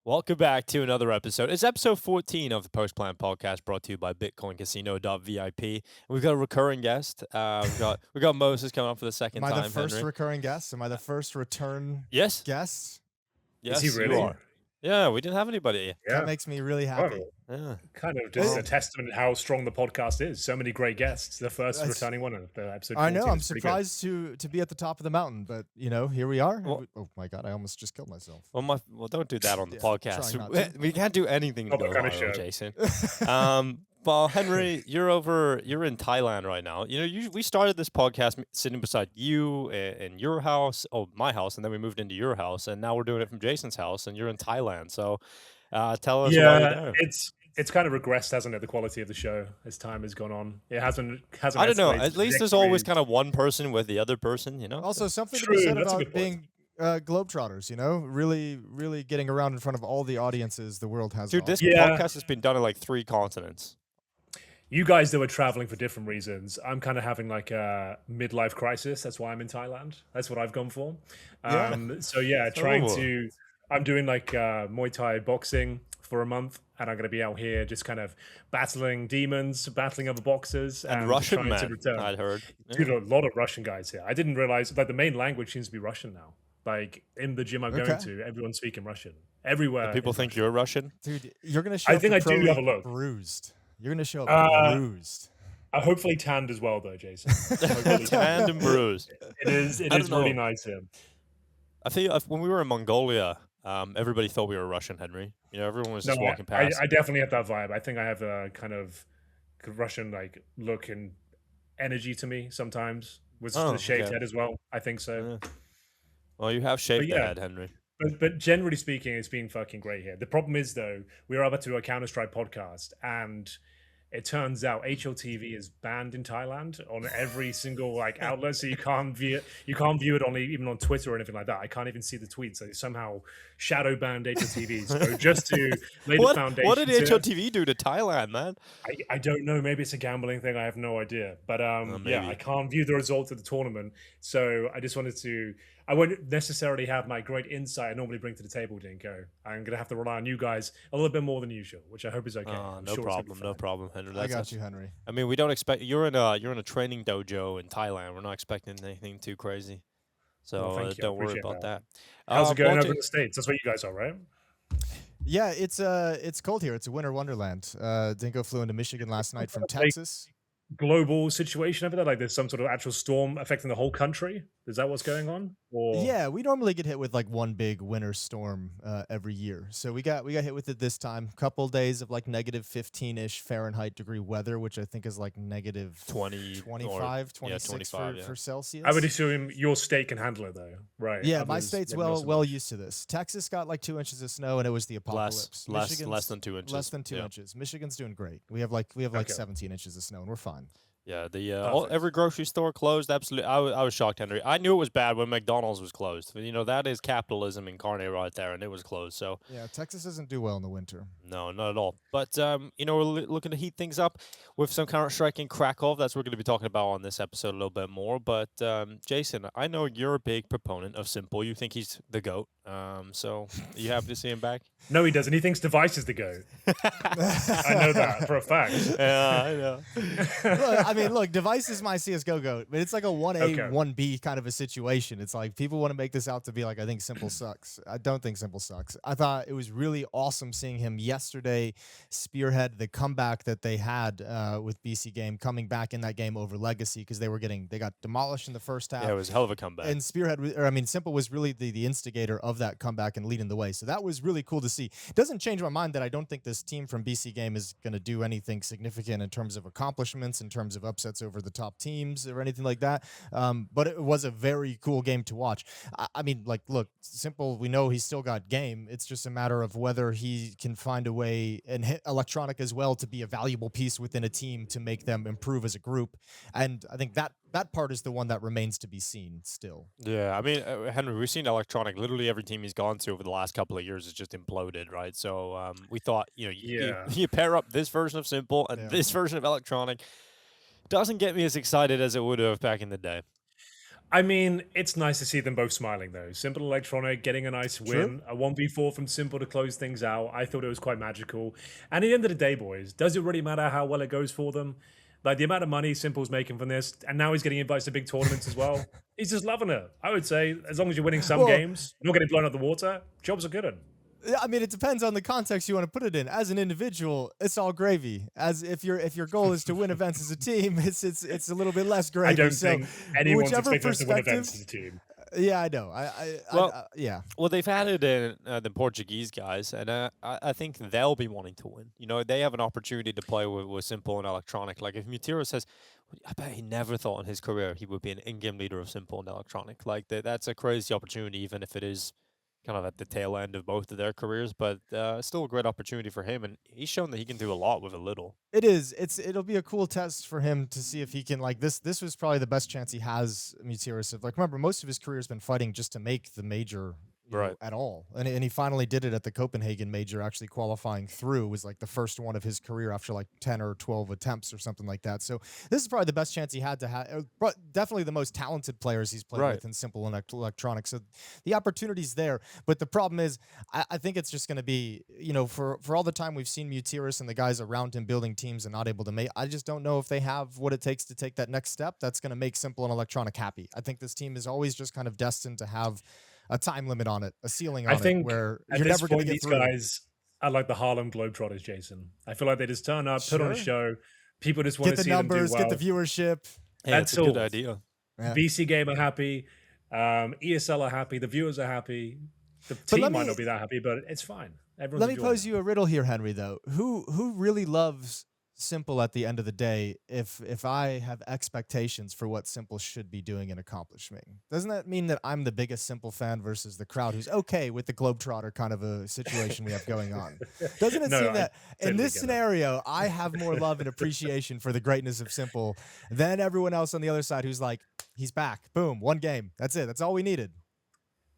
Welcome back to another episode. It's episode 14 of the Post Plan Podcast, brought to you by BitcoinCasino.vip. We've got a recurring guest. We got Moses coming up for the second Am I the time. first Henry. recurring guest? Am I the first return Yes, guest? yes, Is he really? you are. Yeah, we didn't have anybody. That makes me really happy. Well, Yeah. kind of just Oh. a testament to how strong the podcast is. So many great guests. The first That's- returning one of the episode. I know. 14 I'm is pretty good. surprised to be at the top of the mountain, but here we are. Well- Oh my god! I almost just killed myself. Well, don't do that on the Yeah, podcast. trying not to. We can't do anything to Not go that kind of viral, show. Jason. Well, Henry, you're in Thailand right now. We started this podcast sitting beside you in your house, my house, and then we moved into your house, and now we're doing it from Jason's house, and you're in Thailand. So, tell us why you're there. It's kind of regressed, hasn't it? The quality of the show as time has gone on. It hasn't. I don't know. escalated At least there's trajectories. always kind of one person with the other person, Also, something to True, be said that's a about good point. being globetrotters. Really getting around in front of all the audiences the world has. Dude, to this offer. Yeah. podcast has been done in like 3 continents. You guys that were traveling for different reasons. I'm kind of having like a midlife crisis. That's why I'm in Thailand. That's what I've gone for. Yeah. I'm doing like Muay Thai boxing for a month, and I'm going to be out here just kind of battling demons, battling other boxers, And Russian trying to men, return. I'd heard. Dude, a lot of Russian guys here. I didn't realize like the main language seems to be Russian now. Like in the gym I'm going Okay. to, everyone's speaking Russian. Everywhere. People is think Russian. you're Russian. Dude, you're gonna show I up think to I Pro do have a League look. bruised. You're gonna show up Uh, bruised. Hopefully tanned as well, though, Jason. Hopefully Tanned and bruised. It is I don't really know. nice here. I think when we were in Mongolia, everybody thought we were Russian, Henry. Everyone was just walking past. I definitely have that vibe. I think I have a kind of Russian like look and energy to me sometimes with Oh, the shaved okay. head as well. I think so. Yeah. Well, you have shaved the yeah. head, Henry. But generally speaking, it's been fucking great here. The problem is though, we are about to do a Counter Strike podcast, and it turns out HLTV is banned in Thailand on every single like outlet, so you can't view it. You can't view it even on Twitter or anything like that. I can't even see the tweets. They somehow shadow banned HLTV. So just to lay the foundation. What did to- HOTV do to Thailand, man? I don't know. Maybe it's a gambling thing. I have no idea. But maybe. I can't view the results of the tournament. So I just wanted to. I won't necessarily have my great insight I normally bring to the table, Dinko. I'm going to have to rely on you guys a little bit more than usual, which I hope is okay. I'm No sure it's gonna be problem, no fine. problem, Henry. I got you, Henry. I mean, we don't expect you're in a training dojo in Thailand. We're not expecting anything too crazy, so Well, thank you. I don't worry appreciate about that. How's it going over watching- in the States? That's what you guys are, right? Yeah, it's cold here. It's a winter wonderland. Dinko flew into Michigan last night from Texas. Global situation over there? Like there's some sort of actual storm affecting the whole country? Is that what's going on? Or Yeah, we normally get hit with like one big winter storm every year. So we got hit with it this time. Couple days of like negative 15-ish Fahrenheit degree weather, which I think is like negative 20 or- 25, yeah, 26 25, for Celsius. I would assume your state can handle it though, right? Yeah, my Others, state's maybe not so well much. used to this. Texas got like 2 inches of snow, and it was the apocalypse. less Michigan's than 2 inches. Less than 2 yeah. inches. Michigan's doing great. We have like Okay. 17 inches of snow, and we're fine. Yeah, Perfect. every grocery store closed. Absolutely, I was shocked, Henry. I knew it was bad when McDonald's was closed. But, that is capitalism incarnate right there, and it was closed. So Yeah, Texas doesn't do well in the winter. no, not at all. But we're looking to heat things up with some Counter Strike in Krakow. That's what we're going to be talking about on this episode a little bit more. But Jason, I know you're a big proponent of Simple. You think he's the GOAT. So you happy to see him back? No, he doesn't. He thinks Device is the go. I know that for a fact. Yeah, I know. Look, Device is my CSGO goat, but it's like a 1A, Okay. 1B kind of a situation. It's like people want to make this out to be like, I think Simple sucks. I don't think Simple sucks. I thought it was really awesome seeing him yesterday spearhead the comeback that they had with BC Game, coming back in that game over Legacy because they got demolished in the first half. Yeah, it was a hell of a comeback. And Simple was really the instigator of that comeback and leading the way. So that was really cool to see. It doesn't change my mind that I don't think this team from BC Game is going to do anything significant in terms of accomplishments, in terms of upsets over the top teams or anything like that. But it was a very cool game to watch. Look, Simple, we know he's still got game. It's just a matter of whether he can find a way and hit Electronic as well to be a valuable piece within a team to make them improve as a group. And I think that part is the one that remains to be seen still. Yeah, I mean, Henry, we've seen Electronic. Literally every team he's gone to over the last couple of years has just imploded, right? So we thought, Yeah. you pair up this version of Simple and Yeah. this version of Electronic, doesn't get me as excited as it would have back in the day. I mean, it's nice to see them both smiling, though. Simple Electronic getting a nice True. win, a 1v4 from Simple to close things out. I thought it was quite magical. And at the end of the day, boys, does it really matter how well it goes for them? Like the amount of money Simple's making from this, and now he's getting invites to big tournaments as well. He's just loving it. I would say, as long as you're winning some Well, games, not getting blown out the water, jobs are good. Yeah, I mean, it depends on the context you want to put it in. As an individual, it's all gravy. As if your goal is to win events as a team, it's a little bit less gravy. I don't So think anyone's whichever expecting us to win events perspective, as a team. yeah, I know. Well, Yeah, Well, they've added in the Portuguese guys, and I think they'll be wanting to win. You know, they have an opportunity to play with Simple and Electronic. Like if Mutiro says, I bet he never thought in his career he would be an in-game leader of Simple and Electronic. Like that's a crazy opportunity, even if it is kind of at the tail end of both of their careers. But still a great opportunity for him, and he's shown that he can do a lot with a little. it is. It'll be a cool test for him to see if he can like this. This was probably the best chance he has, Mutiris. Like remember, most of his career has been fighting just to make the major. Right. At all. And he finally did it at the Copenhagen major, actually qualifying through. It was like the first one of his career after like 10 or 12 attempts or something like that. So this is probably the best chance he had to have. But definitely the most talented players he's played with in Simple and Electronics. So the opportunity's there. But the problem is, I think it's just going to be, for all the time we've seen Mutiris and the guys around him building teams and not able to make, I just don't know if they have what it takes to take that next step that's going to make Simple and Electronic happy. I think this team is always just kind of destined to have a time limit on it, a ceiling on it, where you're never going to get through. These guys are like the Harlem Globetrotters, Jason. I feel like they just turn up, put on a show. People just want to see them do well. Get the numbers, get the viewership. Hey, that's a good idea. Yeah. BC Game are happy. ESL are happy. The viewers are happy. The team might not be that happy, but it's fine. Everyone's let me pose you a riddle here, Henry, though. Who really loves Simple at the end of the day if I have expectations for what Simple should be doing and accomplishing? Doesn't that mean that I'm the biggest Simple fan versus the crowd who's okay with the Globetrotter kind of a situation we have going on? Doesn't it seem that in this scenario, I have more love and appreciation for the greatness of Simple than everyone else on the other side who's like, he's back. Boom, one game. That's it. That's all we needed.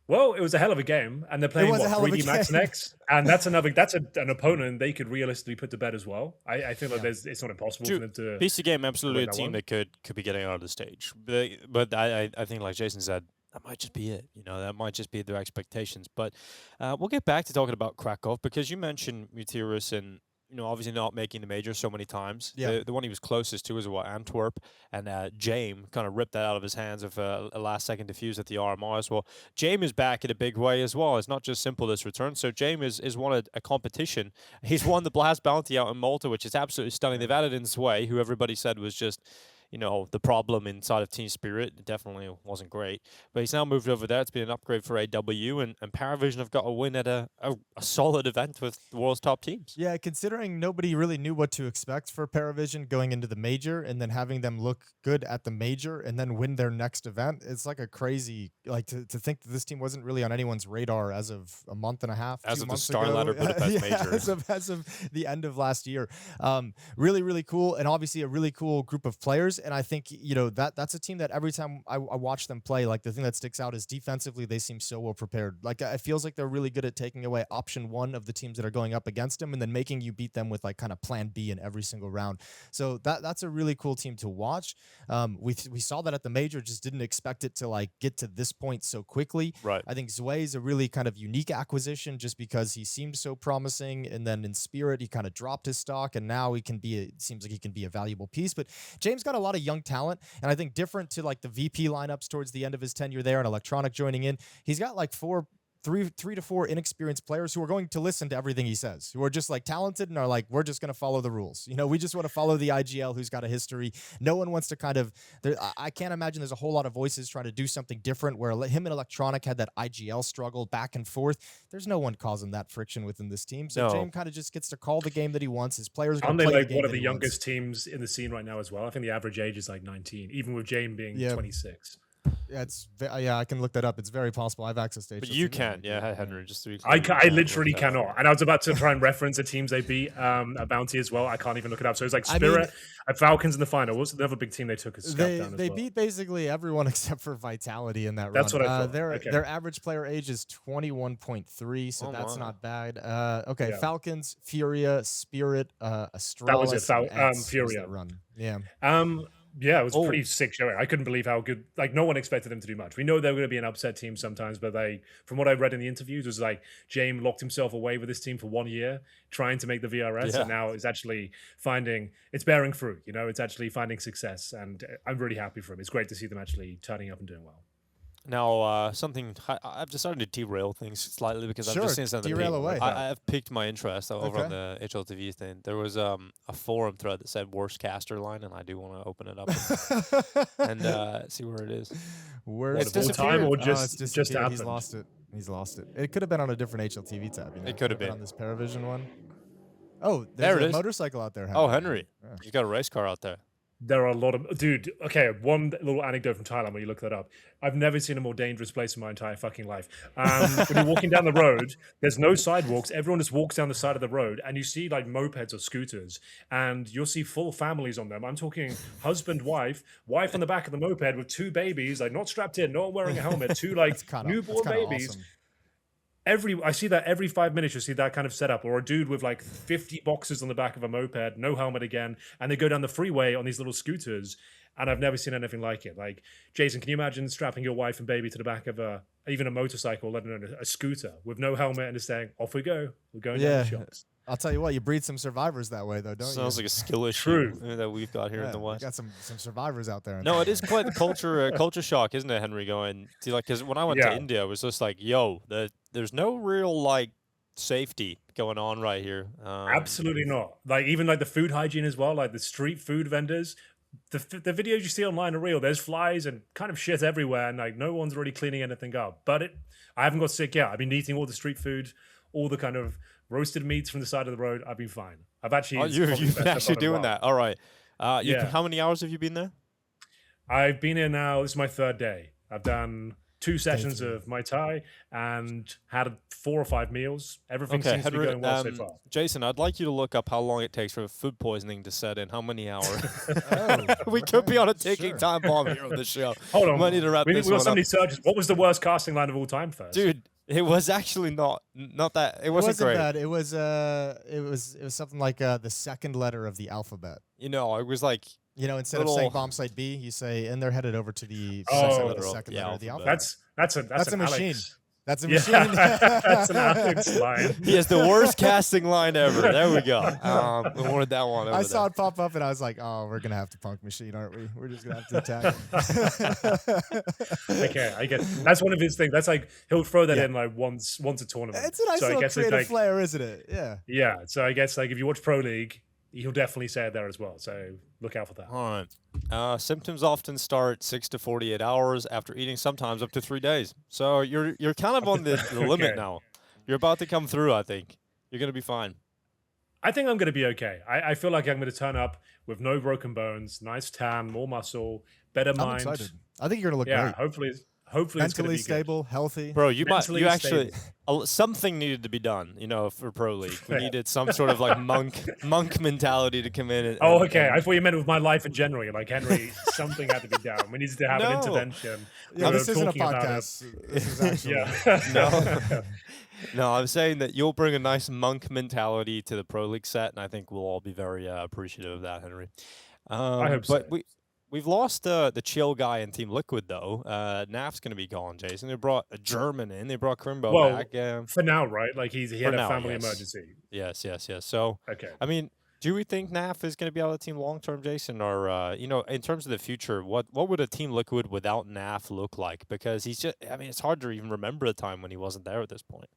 Well, it was a hell of a game, and they're playing 3D Max next, and that's an opponent they could realistically put to bed as well. I feel like it's not impossible for them to. BC Game absolutely a team that could be getting out of the stage, but I think like Jason said, that might just be it. That might just be their expectations. But we'll get back to talking about Krakow because you mentioned Mutiris and. Obviously not making the major so many times. Yeah. The one he was closest to was Antwerp, and James kind of ripped that out of his hands of a last-second defuse at the RMR as well. James is back in a big way as well. It's not just Simple this return. So James is won a competition. He's won the Blast Bounty out in Malta, which is absolutely stunning. They've added in Sway, who everybody said was just the problem inside of Team Spirit. It definitely wasn't great. But he's now moved over there. It's been an upgrade for AW, and Paravision have got a win at a solid event with the world's top teams. Yeah, considering nobody really knew what to expect for Paravision going into the major and then having them look good at the major and then win their next event, it's like a crazy, like to think that this team wasn't really on anyone's radar as of a month and a half, as 2 of months the Starladder Budapest major. As of the end of last year. Really, really cool, and obviously a really cool group of players. And I think, that's a team that every time I watch them play, like the thing that sticks out is defensively, they seem so well prepared. Like it feels like they're really good at taking away option one of the teams that are going up against them and then making you beat them with like kind of plan B in every single round. So that's a really cool team to watch. We saw that at the major, just didn't expect it to like get to this point so quickly. Right. I think Zway is a really kind of unique acquisition just because he seemed so promising, and then in Spirit he kind of dropped his stock, and now it seems like he can be a valuable piece. But James got a lot of young talent, and I think different to like the VP lineups towards the end of his tenure there and Electronic joining in, he's got like three to four inexperienced players who are going to listen to everything he says, who are just like talented and are like, we're just going to follow the rules. We just want to follow the IGL who's got a history. No one wants to I can't imagine there's a whole lot of voices trying to do something different where him and Electronic had that IGL struggle back and forth. There's no one causing that friction within this team. So James kind of just gets to call the game that he wants. His players are like one of the youngest teams in the scene right now as well. I think the average age is like 19, even with James being 26. Yeah, I can look that up. It's very possible. I have access to it. But you can, Henry. Just to I literally cannot. And I was about to try and reference the teams they beat at Bounty as well. I can't even look it up. So it's like Spirit, Falcons in the final. What's the other big team they took as scout down as They beat basically everyone except for Vitality in that run. That's what I thought. Their average player age is 21.3, so that's not bad. Falcons, Furia, Spirit, Astralis. That was it. Furia run. Yeah. Yeah, it was a Oh, pretty sick showing. I couldn't believe how good. Like, no one expected them to do much. We know they were going to be an upset team sometimes, but from what I read in the interviews, was like James locked himself away with this team for 1 year, trying to make the VRS, and yeah. now it's actually it's bearing fruit. It's actually finding success, and I'm really happy for him. It's great to see them actually turning up and doing well. Now, something I've decided to derail things slightly because I've Sure, just seen something derail pique. away. I've piqued my interest over on Okay. the HLTV thing. There was a forum thread that said worst caster line, and I do want to open it up and see where it is. Worst What, of all time, or it's just disappeared. He's happened? lost it. He's lost it. It could have been on a different HLTV tab. It could have been been. on this Paravision one. Oh, There there's it a is. motorcycle out there. Oh, Henry, Yeah. you got a race car out there. There are a lot of dude. Okay, one little anecdote from Thailand when you look that up. I've never seen a more dangerous place in my entire fucking life. When you're walking down the road, there's no sidewalks. Everyone just walks down the side of the road, and you see like mopeds or scooters, and you'll see full families on them. I'm talking husband, wife on the back of the moped with 2 babies, like not strapped in, not wearing a helmet, 2 like newborn babies. Awesome. I see that every 5 minutes. You see that kind of setup, or a dude with like 50 boxes on the back of a moped, no helmet again, and they go down the freeway on these little scooters. And I've never seen anything like it. Like, Jason, can you imagine strapping your wife and baby to the back of even a motorcycle, let alone a scooter, with no helmet, and just saying, "Off we go, we're going down the shops." I'll tell you what, you breed some survivors that way, though, don't you? Sounds like a skill issue that we've got here in the We West. got some survivors out there. No, it is quite the culture shock, isn't it, Henry? Going to because when I went to India, it was just like, yo, there's no real like safety going on right here. Absolutely not. Like, even like the food hygiene as well, like the street food vendors. The videos you see online are real. There's flies and kind of shit everywhere, and like no one's really cleaning anything up. But I haven't got sick yet. I've been eating all the street food, all the kind of roasted meats from the side of the road. I've been fine. I've actually. Oh, you've been actually doing that. All right. How many hours have you been there? I've been here now. This is my 3rd day. I've done 2 sessions of Muay Thai and had 4 or 5 meals. Everything seems to be going well so far. Jason, I'd like you to look up how long it takes for food poisoning to set in. How many hours? Oh, we could be on a ticking time bomb here on the show. Hold on. We might need to wrap this we one got so up. many searches. What was the worst casting line of all time first? Dude, it was actually not that. It wasn't great. bad. It was something like the 2nd letter of the alphabet. It was like instead of saying bomb site B, you say, and they're headed over to the second letter of the alphabet. That's a machine. Alex. That's a machine. That's an Alex line. He has the worst casting line ever. There we go. We wanted that one. I saw it pop up, and I was like, "Oh, we're gonna have to punk machine, aren't we? We're just gonna have to attack." Okay, I get. That's one of his things. That's like he'll throw that in like once a tournament. It's a nice little creative flair, isn't it? Yeah. Yeah. So I guess like if you watch Pro League, he'll definitely say it there as well. So look out for that. All right. Symptoms often start 6 to 48 hours after eating, sometimes up to 3 days. So you're kind of on the limit now. You're about to come through, I think. You're going to be fine. I think I'm going to be okay. I feel like I'm going to turn up with no broken bones, nice tan, more muscle, better mind. I'm excited. I think you're going to look great. Hopefully mentally it's going to be stable, healthy. Bro, you actually something needed to be done, for Pro League. We needed some sort of like monk mentality to come in. Okay. I thought you meant with my life in general. You're like, Henry, something had to be done. We needed to have an intervention. Yeah, this isn't a podcast. This is actually No, I'm saying that you'll bring a nice monk mentality to the Pro League set, and I think we'll all be very appreciative of that, Henry. I hope so. But we've lost the chill guy in Team Liquid, though. Naf's going to be gone, Jason. They brought a German in. They brought Crumble back. For now, right? Like he had a family emergency. Yes. So, okay. I mean, do we think Naf is going to be out of the team long-term, Jason? Or, in terms of the future, what would a Team Liquid without Naf look like? Because it's hard to even remember a time when he wasn't there at this point.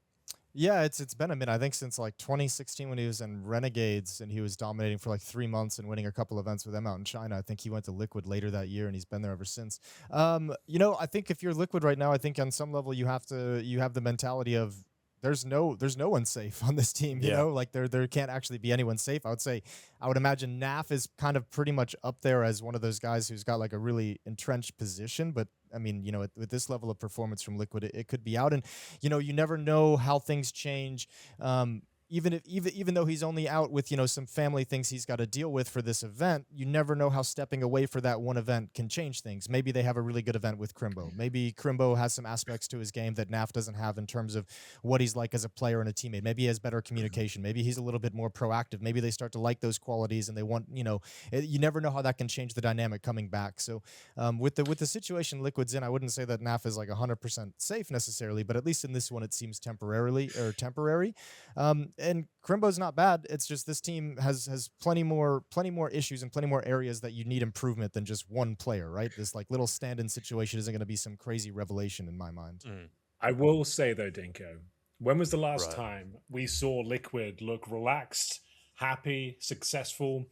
Yeah, it's been a minute. I think since like 2016 when he was in Renegades and he was dominating for like 3 months and winning a couple events with them out in China. I think he went to Liquid later that year and he's been there ever since. I think if you're Liquid right now, I think on some level you have the mentality of there's no one safe on this team, you know, like there can't actually be anyone safe. I would imagine Naf is kind of pretty much up there as one of those guys who's got like a really entrenched position, but I mean, with this level of performance from Liquid, it could be out, and you never know how things change. even though he's only out with some family things he's got to deal with for this event, you never know how stepping away for that one event can change things. Maybe they have a really good event with Crimbo. Maybe Crimbo has some aspects to his game that Naf doesn't have in terms of what he's like as a player and a teammate. Maybe he has better communication. Maybe he's a little bit more proactive. Maybe they start to like those qualities and they want, you never know how that can change the dynamic coming back. So with the situation Liquid's in, I wouldn't say that Naf is like 100% safe necessarily, but at least in this one, it seems temporary. And Crimbo's not bad. It's just this team has plenty more issues and plenty more areas that you need improvement than just one player, right? This like little stand-in situation isn't going to be some crazy revelation in my mind. I will say though, Dinko, when was the last time we saw Liquid look relaxed, happy, successful?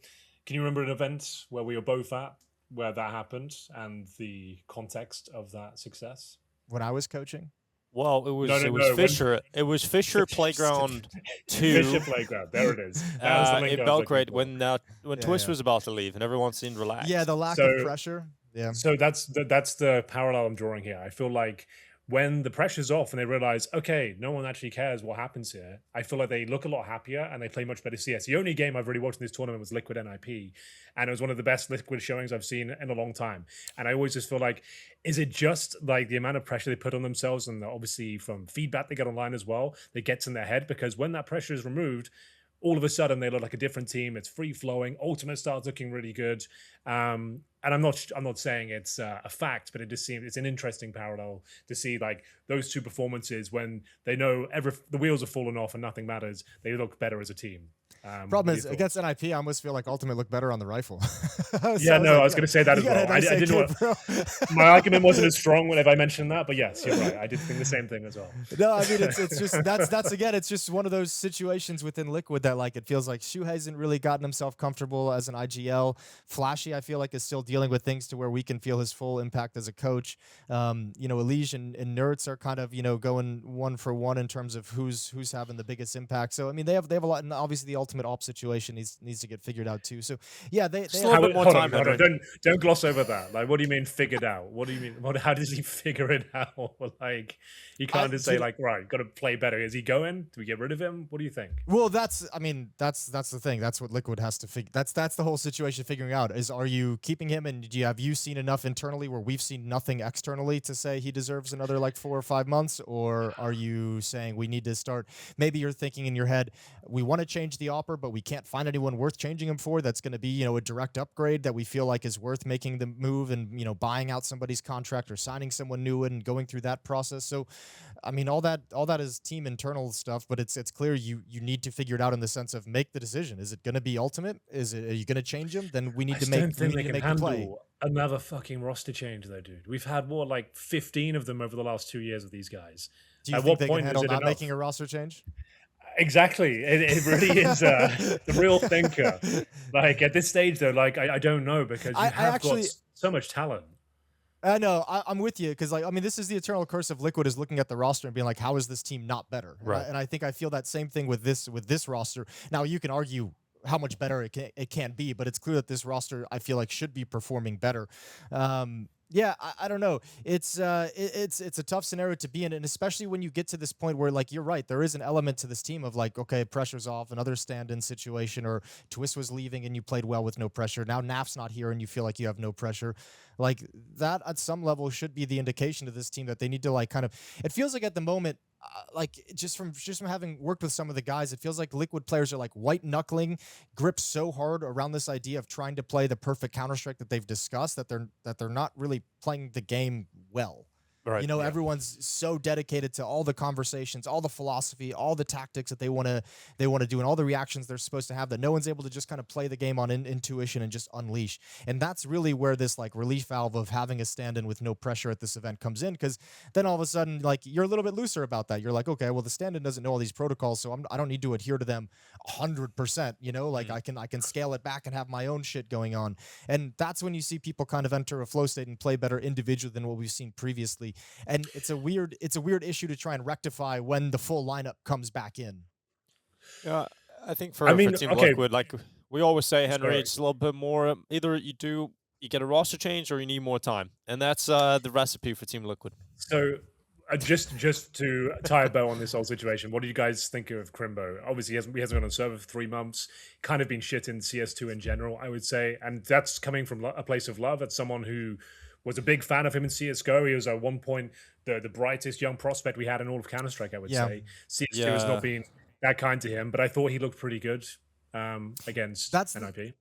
Can you remember an event where we were both at, where that happened, and the context of that success? When I was coaching? Well, it was Fisher. It was Fisher Playground 2. Fisher Playground. There it is. In Belgrade when Twist was about to leave and everyone seemed relaxed. Yeah, the lack of pressure. Yeah. So that's the parallel I'm drawing here. I feel like when the pressure's off and they realize, okay, no one actually cares what happens here, I feel like they look a lot happier and they play much better CS. The only game I've really watched in this tournament was Liquid NIP, and it was one of the best Liquid showings I've seen in a long time. And I always just feel like, is it just like the amount of pressure they put on themselves, and obviously from feedback they get online as well, that gets in their head? Because when that pressure is removed, all of a sudden they look like a different team. It's free flowing. Ultimate starts looking really good. And I'm not saying it's a fact, but it just seems it's an interesting parallel to see like those two performances when they know the wheels are falling off and nothing matters. They look better as a team. Problem is, against NIP, I almost feel like Ultimate looked better on the rifle. I was going to say that as well. I didn't my argument wasn't as strong whenever I mentioned that, but yes, you're right. I did think the same thing as well. No, I mean, it's just, that's again, it's just one of those situations within Liquid that like, it feels like Shu hasn't really gotten himself comfortable as an IGL. Flashy, I feel like, is still dealing with things to where we can feel his full impact as a coach. Elige and Nerds are kind of, going one for one in terms of who's having the biggest impact. So, I mean, they have a lot, and obviously the ultimate op situation needs to get figured out too. So yeah, they have a little bit more time. Don't gloss over that. Like, what do you mean figured out? What do you mean? How does he figure it out? Like, you can't just say like, right, got to play better. Is he going? Do we get rid of him? What do you think? Well, that's the thing. That's what Liquid has to figure. That's the whole situation figuring out is, are you keeping him, and have you seen enough internally where we've seen nothing externally to say he deserves another like 4 or 5 months, or are you saying we need to start? Maybe you're thinking in your head, we want to change the opera, but we can't find anyone worth changing him for. That's going to be a direct upgrade that we feel like is worth making the move and buying out somebody's contract or signing someone new and going through that process. So, I mean, all that is team internal stuff, but it's clear you need to figure it out in the sense of make the decision. Is it going to be ultimate? Are you going to change him? Then we need to make the play. Another fucking roster change though, dude. We've had like 15 of them over the last 2 years with these guys. Do you think they can handle not making a roster change? Exactly. It really is the real thinker. Like at this stage though, like I don't know, because you have got so much talent. No, I'm with you, because like, I mean, this is the eternal curse of Liquid, is looking at the roster and being like, how is this team not better? Right. And I think I feel that same thing with this roster. Now you can argue how much better it can be, but it's clear that this roster, I feel like, should be performing better. Yeah, I don't know. It's a tough scenario to be in, and especially when you get to this point where, like, you're right, there is an element to this team of like, okay, pressure's off, another stand-in situation, or Twist was leaving and you played well with no pressure. Now Naf's not here and you feel like you have no pressure. Like, that at some level should be the indication to this team that they need to like kind of. It feels like at the moment, like just from having worked with some of the guys, it feels like Liquid players are like white knuckling, grip so hard around this idea of trying to play the perfect Counter-Strike that they've discussed that they're not really playing the game well. Right. Everyone's so dedicated to all the conversations, all the philosophy, all the tactics that they want to do, and all the reactions they're supposed to have, that no one's able to just kind of play the game on intuition and just unleash. And that's really where this like relief valve of having a stand-in with no pressure at this event comes in, because then all of a sudden, like, you're a little bit looser about that. You're like, okay, well, the stand-in doesn't know all these protocols, so I don't need to adhere to them 100%. Like I can scale it back and have my own shit going on. And that's when you see people kind of enter a flow state and play better individually than what we've seen previously. And it's a weird issue to try and rectify when the full lineup comes back in. Yeah, I think for Team Liquid, like we always say, Henry, it's a little bit more. Either you get a roster change or you need more time, and that's the recipe for Team Liquid. So Just to tie a bow on this whole situation, what do you guys think of Crimbo? Obviously, he hasn't been on server for 3 months. Kind of been shit in CS2 in general, I would say, and that's coming from a place of love. As someone who was a big fan of him in CS:GO, he was at one point the brightest young prospect we had in all of Counter Strike. I would say CS2 has not been that kind to him, but I thought he looked pretty good against NIP.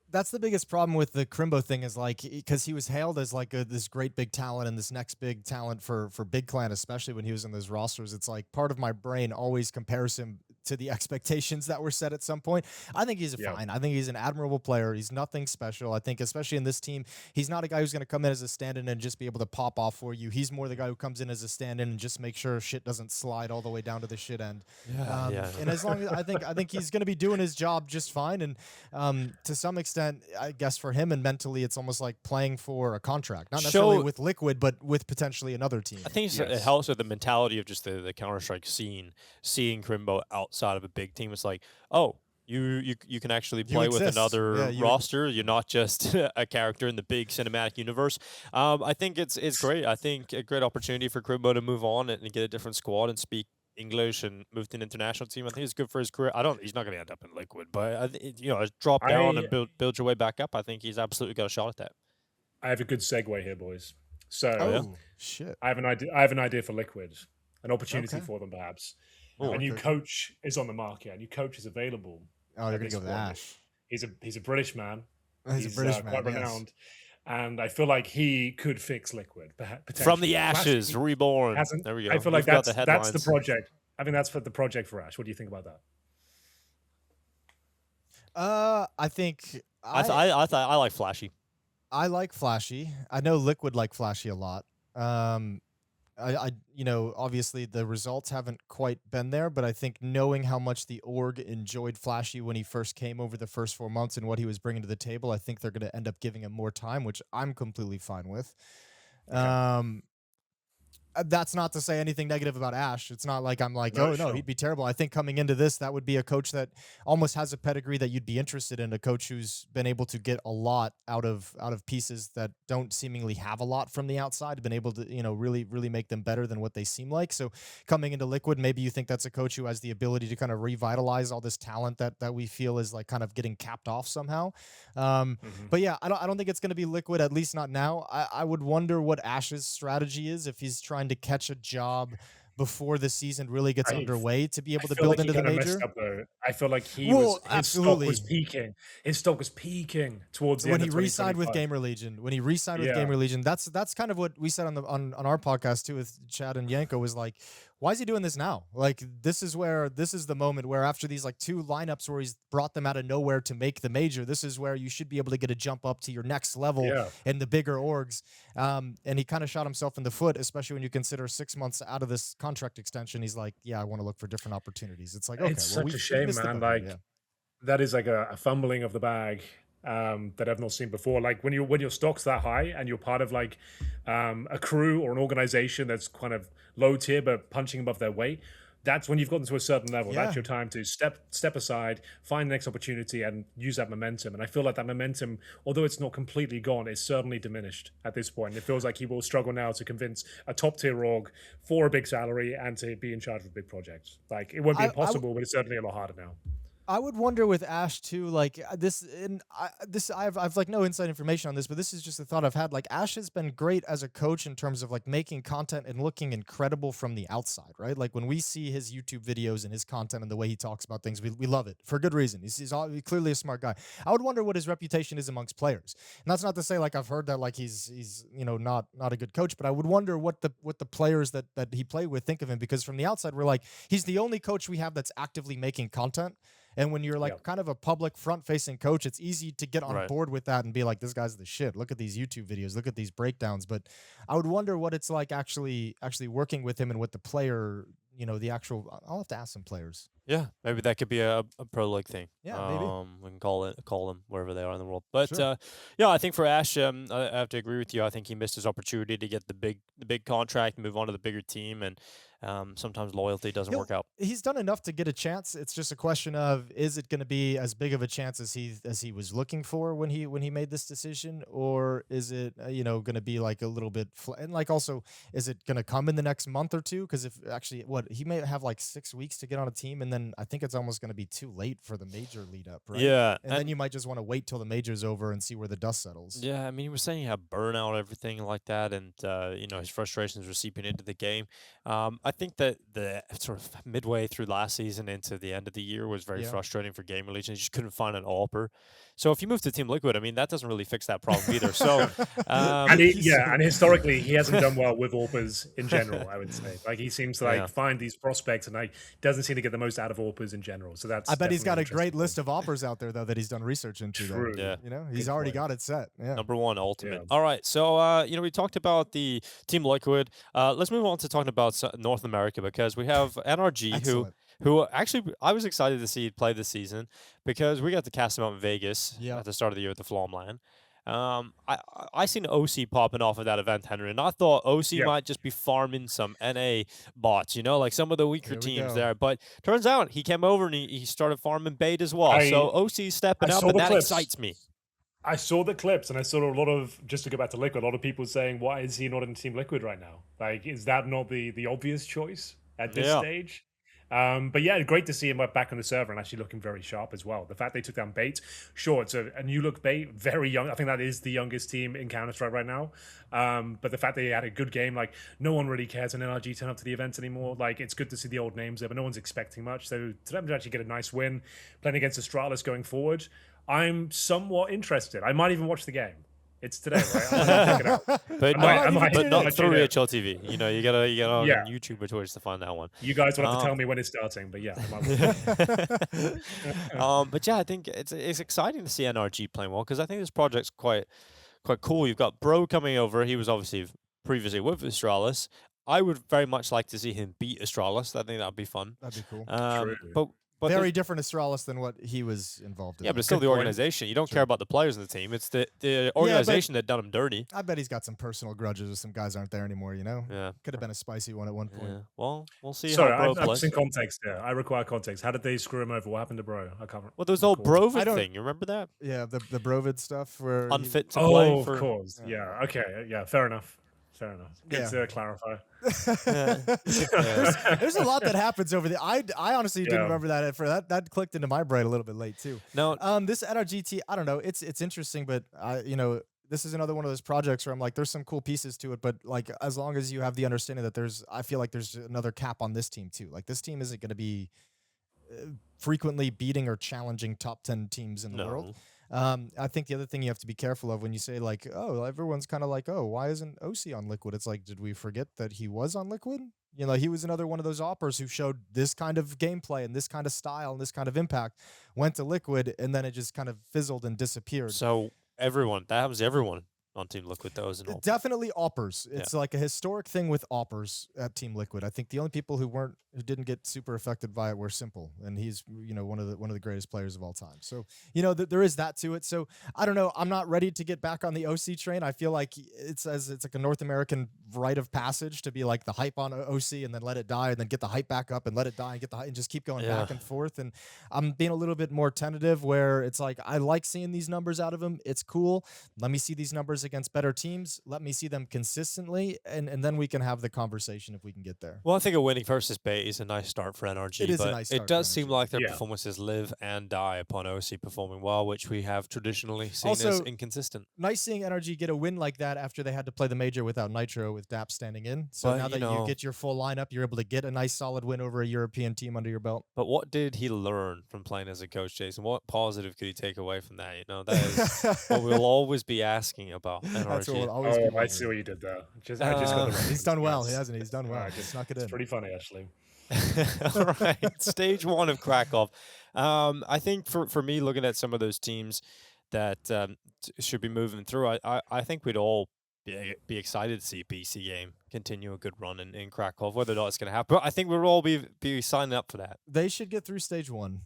That's the biggest problem with the Crimbo thing is like because he was hailed as like this great big talent and this next big talent for Big Clan, especially when he was in those rosters. It's like part of my brain always compares him to the expectations that were set at some point. I think he's fine. I think he's an admirable player. He's nothing special. I think especially in this team, he's not a guy who's going to come in as a stand-in and just be able to pop off for you. He's more the guy who comes in as a stand-in and just make sure shit doesn't slide all the way down to the shit end. And as long as I think he's going to be doing his job just fine. And to some extent, I guess for him and mentally, it's almost like playing for a contract, not necessarily with Liquid, but with potentially another team. I think it helps with the mentality of just the Counter-Strike scene, seeing Crimbo outside of a big team. It's like, oh, you can actually play with another roster. You're not just a character in the big cinematic universe. I think it's great. I think a great opportunity for Crimbo to move on and get a different squad and speak English and move to an international team. I think it's good for his career. He's not going to end up in Liquid, but drop down and build your way back up. I think he's absolutely got a shot at that. I have a good segue here, boys. So, shit! I have an idea for Liquid, an opportunity for them, perhaps. A new coach is on the market. A new coach is available. Oh, you're gonna go with Ash. He's a British man. He's a British man, quite renowned. And I feel like he could fix Liquid. From the ashes, reborn. There we go. I feel like that's the project. I think that's for the project for Ash. What do you think about that? I think I like Flashy. I like Flashy. I know Liquid like Flashy a lot. Obviously the results haven't quite been there, but I think knowing how much the org enjoyed Flashy when he first came over the first 4 months and what he was bringing to the table, I think they're going to end up giving him more time, which I'm completely fine with. That's not to say anything negative about Ash. It's not like I'm like, he'd be terrible. I think coming into this, that would be a coach that almost has a pedigree that you'd be interested in, a coach who's been able to get a lot out of pieces that don't seemingly have a lot from the outside, been able to, really, really make them better than what they seem like. So coming into Liquid, maybe you think that's a coach who has the ability to kind of revitalize all this talent that we feel is like kind of getting capped off somehow. But yeah, I don't think it's going to be Liquid, at least not now. I would wonder what Ash's strategy is if he's trying to catch a job before the season really gets underway to be able to build into the major. I feel like his stock was peaking. His stock was peaking towards the when end he re-signed with Gamer Legion. When he re-signed with Gamer Legion, that's kind of what we said on our podcast too with Chad and Yanko, was like, why is he doing this now? Like, this is the moment where after these like 2 lineups where he's brought them out of nowhere to make the major, this is where you should be able to get a jump up to your next level in the bigger orgs. And he kind of shot himself in the foot, especially when you consider 6 months out of this contract extension. He's like, I want to look for different opportunities. It's like, okay, it's such a shame, man. Like, that is like a fumbling of the bag that I've not seen before. Like when your stock's that high and you're part of like a crew or an organization that's kind of low tier but punching above their weight, that's when you've gotten to a certain level. That's your time to step aside, find the next opportunity, and use that momentum. And I feel like that momentum, although it's not completely gone, is certainly diminished at this point. It feels like he will struggle now to convince a top tier org for a big salary and to be in charge of a big project. Like, it won't be impossible, but it's certainly a lot harder now. I would wonder with Ash too, like I've like no inside information on this, but this is just a thought I've had. Like, Ash has been great as a coach in terms of like making content and looking incredible from the outside, right? Like when we see his YouTube videos and his content and the way he talks about things, we love it for good reason. He's clearly a smart guy. I would wonder what his reputation is amongst players, and that's not to say like I've heard that like he's not a good coach, but I would wonder what the players that he played with think of him, because from the outside we're like, he's the only coach we have that's actively making content. And when you're like kind of a public front-facing coach, it's easy to get on board with that and be like, this guy's the shit. Look at these YouTube videos. Look at these breakdowns. But I would wonder what it's like actually working with him and with the player, the actual. I'll have to ask some players. Yeah, maybe that could be a pro league thing. Yeah, maybe we can call them wherever they are in the world. But sure. I think for Ash, I have to agree with you. I think he missed his opportunity to get the big contract, move on to the bigger team, and Sometimes loyalty doesn't work out. He's done enough to get a chance. It's just a question of, is it going to be as big of a chance as he was looking for when he made this decision, or is it going to be like a little bit and like also, is it going to come in the next month or two? Because if actually he may have like 6 weeks to get on a team, and then I think it's almost going to be too late for the major lead up, right? Yeah, and then you might just want to wait till the major's over and see where the dust settles. Yeah, I mean, he was saying he had burnout, everything like that, and his frustrations were seeping into the game. I think that the sort of midway through last season into the end of the year was very frustrating for Gamer Legion. You just couldn't find an AWPer. So if you move to Team Liquid, I mean, that doesn't really fix that problem either. So, and historically, he hasn't done well with AWPers in general. I would say, like, he seems to find these prospects, and like doesn't seem to get the most out of AWPers in general. So that's. I bet he's got a great list of AWPers out there though that he's done research into. True. Yeah, he's already got it set. Yeah. #1 ultimate. All right, so we talked about the Team Liquid. Let's move on to talking about North America, because we have NRG who actually I was excited to see play this season because we got to cast him out in Vegas at the start of the year at the Flomland. I seen OC popping off of that event, Henry, and I thought OC might just be farming some NA bots, like some of the weaker teams there. But turns out he came over and he started farming bait as well. So OC's stepping up, and that excites me. I saw the clips, and I saw a lot of, just to go back to Liquid, a lot of people saying, why is he not in Team Liquid right now? Like, is that not the obvious choice at this stage? But yeah, great to see him back on the server and actually looking very sharp as well. The fact they took down Bait, sure, it's a new look Bait, very young. I think that is the youngest team in Counter-Strike right now. But the fact they had a good game, like no one really cares when NRG turn up to the events anymore. Like, it's good to see the old names there, but no one's expecting much. So to them to actually get a nice win, playing against Astralis going forward, I'm somewhat interested. I might even watch the game. It's today, right? I'm gonna check it out. But not through HLTV. You gotta on YouTube or Twitch to find that one. You guys will have to tell me when it's starting, but yeah. But yeah, I think it's exciting to see NRG playing well, because I think this project's quite cool. You've got Bro coming over. He was obviously previously with Astralis. I would very much like to see him beat Astralis. I think that'd be fun. That'd be cool. But very different Astralis than what he was involved in. Yeah, but it's still the organization. You don't care about the players in the team. It's the organization that done him dirty. I bet he's got some personal grudges if some guys aren't there anymore, Yeah. Could have been a spicy one at one point. Yeah. Well, we'll see how Bro plays. I'm just in context here. I require context. How did they screw him over? What happened to Bro? I can't. Well, there was the whole Brovid thing. You remember that? Yeah, the Brovid stuff where unfit to play. Oh, of course. Yeah. Okay. Yeah. Fair enough. Good to clarify. There's a lot that happens over there. I honestly didn't remember that. That clicked into my brain a little bit late too. No, this NRGT, I don't know. It's interesting, but this is another one of those projects where I'm like, there's some cool pieces to it, but like as long as you have the understanding that I feel like there's another cap on this team too. Like this team isn't going to be frequently beating or challenging top 10 teams in the world. I think the other thing you have to be careful of when you say like, oh, everyone's kind of like, oh, why isn't OC on Liquid? It's like, did we forget that he was on Liquid? He was another one of those AWPers who showed this kind of gameplay and this kind of style and this kind of impact, went to Liquid, and then it just kind of fizzled and disappeared. So that happens to everyone on Team Liquid, though, isn't it? Definitely AWPers. It's like a historic thing with AWPers at Team Liquid. I think the only people who didn't get super affected by it were Simple, and he's one of the greatest players of all time. So there is that to it. So I don't know. I'm not ready to get back on the OC train. I feel like it's like a North American rite of passage to be like the hype on OC and then let it die and then get the hype back up and let it die and get the hype and just keep going back and forth. And I'm being a little bit more tentative where it's like I like seeing these numbers out of him. It's cool. Let me see these numbers against better teams. Let me see them consistently, and then we can have the conversation if we can get there. Well, I think a winning versus Bay is a nice start for NRG. It is a nice start. It does seem like their performances live and die upon OC performing well, which we have traditionally seen as inconsistent. Nice seeing NRG get a win like that after they had to play the major without Nitro with DAP standing in. So now that you get your full lineup, you're able to get a nice solid win over a European team under your belt. But what did he learn from playing as a coach, Jason? What positive could he take away from that? That is what we'll always be asking about NRG. That's what we'll always be I see what you did there. I just got the he's done well, hasn't he? He's done well. Just snuck it in. It's pretty funny, actually. All right, Stage 1 of Krakow. I think for me, looking at some of those teams that should be moving through, I think we'd all be excited to see BC game continue a good run in Krakow. Whether or not it's going to happen, but I think we'll all be signing up for that. They should get through Stage 1.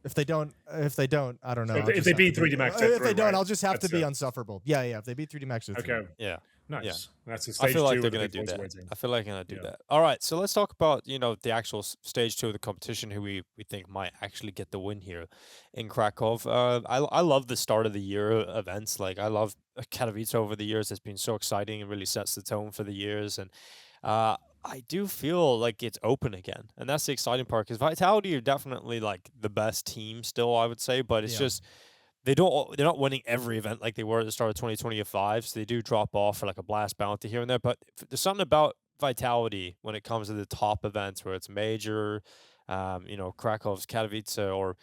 If they don't, I don't know. If they beat 3D Max, if they don't, I'll just have to be unsufferable. Yeah. If they beat 3D Max, okay. Yeah. Nice. That's a I stage feel like 2 they're with the gonna big do boys that. waiting. I feel like they're gonna do Yeah. that. All right, so let's talk about the actual stage 2 of the competition, who we think might actually get the win here in Krakow. I love the start of the year events. Like I love Katowice over the years. It's been so exciting and really sets the tone for the years. And uh, I do feel like it's open again, and that's the exciting part because Vitality are definitely like the best team still, I would say, but it's Yeah. just they're not winning every event like they were at the start of 2025, so they do drop off for like a blast bounty here and there. But there's something about Vitality when it comes to the top events where it's major, Krakow's, Katowice, or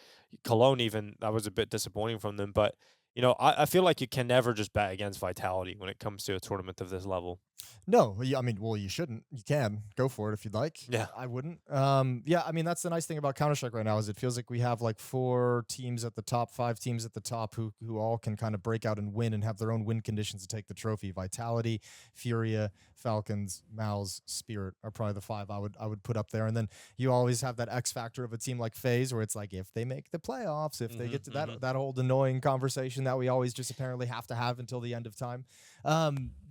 Cologne even, that was a bit disappointing from them. But I feel like you can never just bet against Vitality when it comes to a tournament of this level. No, I mean, well, you shouldn't. You can go for it if you'd like. Yeah. I wouldn't. Yeah, I mean, that's the nice thing about Counter-Strike right now is it feels like we have like 4 teams at the top, 5 teams at the top who all can kind of break out and win and have their own win conditions to take the trophy. Vitality, Furia, Falcons, Mouse, Spirit are probably the 5 I would put up there. And then you always have that X factor of a team like FaZe where it's like if they make the playoffs, if they get to that old annoying conversation that we always just apparently have to have until the end of time.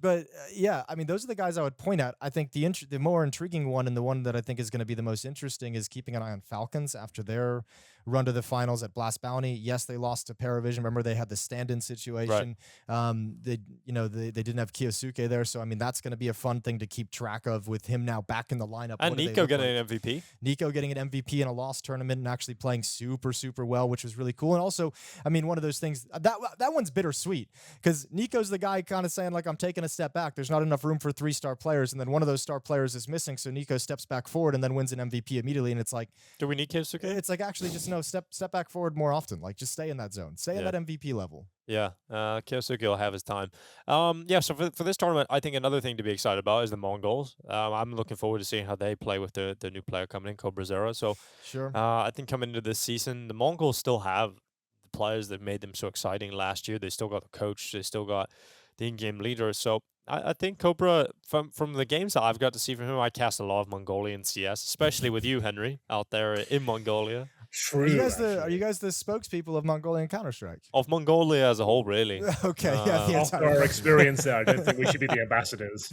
But yeah, I mean, those are the guys I would point at. I think the more intriguing one and the one that I think is going to be the most interesting is keeping an eye on Falcons after their run to the finals at Blast Bounty. Yes, they lost to Paravision. Remember, they had the stand-in situation. They didn't have Kiyosuke there, so I mean, that's going to be a fun thing to keep track of with him now back in the lineup. And Nico getting an MVP. Nico getting an MVP in a lost tournament and actually playing super, super well, which was really cool. And also, I mean, one of those things that one's bittersweet because Nico's the guy kind of saying like, I'm taking a step back. There's not enough room for 3-star players, and then one of those star players is missing, so Nico steps back forward and then wins an MVP immediately. And it's like, do we need Kiyosuke? It's like actually just no step back forward more often. Like just stay in that zone, stay in that MVP level. Yeah, Kiyosuke will have his time. So for this tournament, I think another thing to be excited about is the Mongols. I'm looking forward to seeing how they play with the new player coming in, Cobra Zero. So sure, I think coming into this season, the Mongols still have the players that made them so exciting last year. They still got the coach. They still got the in-game leader. So I think Cobra, from the games that I've got to see from him, I cast a lot of Mongolian CS, especially with you, Henry, out there in Mongolia. True. Are you guys the spokespeople of Mongolian Counter-Strike? Of Mongolia as a whole, really. Okay, After our experience there, I don't think we should be the ambassadors.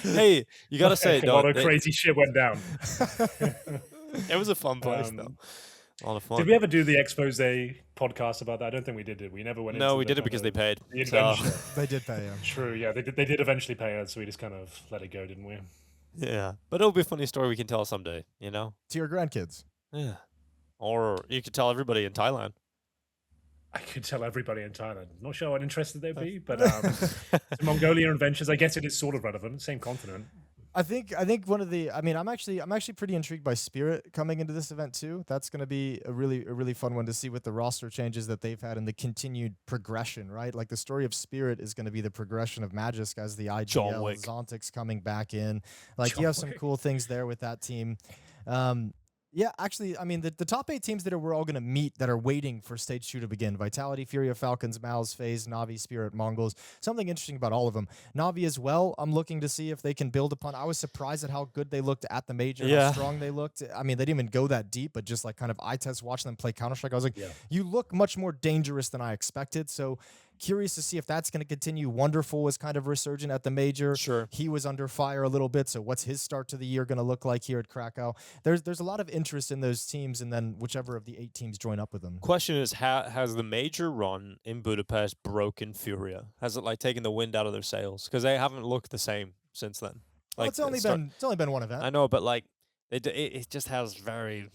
Hey, you gotta say it. A lot of crazy shit went down. It was a fun place, though. A lot of fun. Did we ever do the expose podcast about that? I don't think we did. We never went into No, we did it because they paid. So. They did pay, yeah. True, yeah. They did eventually pay us, so we just kind of let it go, didn't we? Yeah. But it'll be a funny story we can tell someday, To your grandkids. Yeah. Or you could tell everybody in Thailand. I could tell everybody in Thailand. Not sure how interested they'd be, but the Mongolian adventures, I guess it is sort of relevant. Same continent. I think one of the. I mean, I'm actually pretty intrigued by Spirit coming into this event too. That's going to be a really fun one to see with the roster changes that they've had and the continued progression. Right, like the story of Spirit is going to be the progression of Magisk as the IGL. Zontic's coming back in. Like you have some cool things there with that team. Yeah, actually, I mean, the top 8 teams that we're all going to meet that are waiting for Stage 2 to begin. Vitality, Furia, Falcons, Mal's, FaZe, Na'Vi, Spirit, Mongols. Something interesting about all of them. Na'Vi as well, I'm looking to see if they can build upon. I was surprised at how good they looked at the major, how strong they looked. I mean, they didn't even go that deep, but just like kind of eye test watching them play Counter-Strike, I was like, you look much more dangerous than I expected. So curious to see if that's going to continue. Wonderful was kind of resurgent at the major. Sure. He was under fire a little bit. So what's his start to the year going to look like here at Krakow? There's a lot of interest in those teams, and then whichever of the 8 teams join up with them. Question is, has the major run in Budapest broken Furia? Has it like taken the wind out of their sails? Because they haven't looked the same since then. Well, it's only been one event. I know, but like it just has very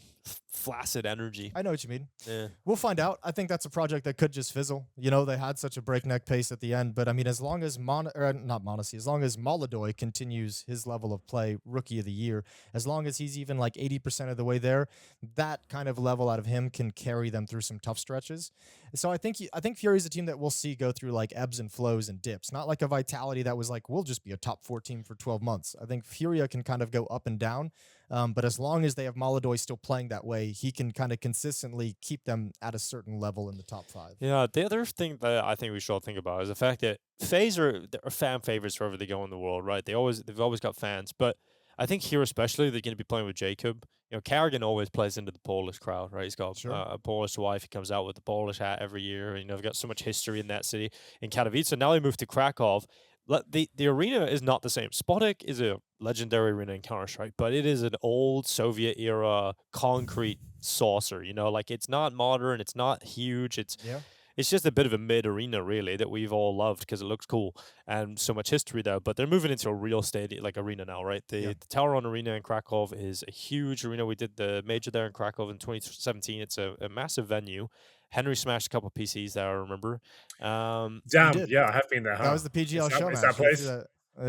flaccid energy. I know what you mean. Yeah. We'll find out. I think that's a project that could just fizzle. They had such a breakneck pace at the end, but I mean, as long as as long as Molodoy continues his level of play, rookie of the year, as long as he's even like 80% of the way there, that kind of level out of him can carry them through some tough stretches. So I think Fury's a team that we'll see go through like ebbs and flows and dips, not like a Vitality that was like, we'll just be a top 4 team for 12 months. I think Furia can kind of go up and down. But as long as they have Molodoy still playing that way, he can kind of consistently keep them at a certain level in the top 5. Yeah, the other thing that I think we should all think about is the fact that FaZe are fan favorites wherever they go in the world, right? They've always got fans, but I think here especially they're going to be playing with Jacob. Karrigan always plays into the Polish crowd, right? He's got a Polish wife. He comes out with the Polish hat every year. They've got so much history in that city. In Katowice, now they moved to Krakow. the arena is not the same. Spodek is a legendary arena in Counter-Strike, but it is an old Soviet era concrete saucer. You know, like it's not modern, it's not huge. Yeah. It's just a bit of a mid arena, really, that we've all loved because it looks cool and so much history there. But they're moving into a real stadium, like arena now, right? The Tower Arena in Krakow is a huge arena. We did the major there in Krakow in 2017. It's a massive venue. Henry smashed a couple PCs there, I remember. Damn, yeah, I have been there. That was the PGL show Is match. that place?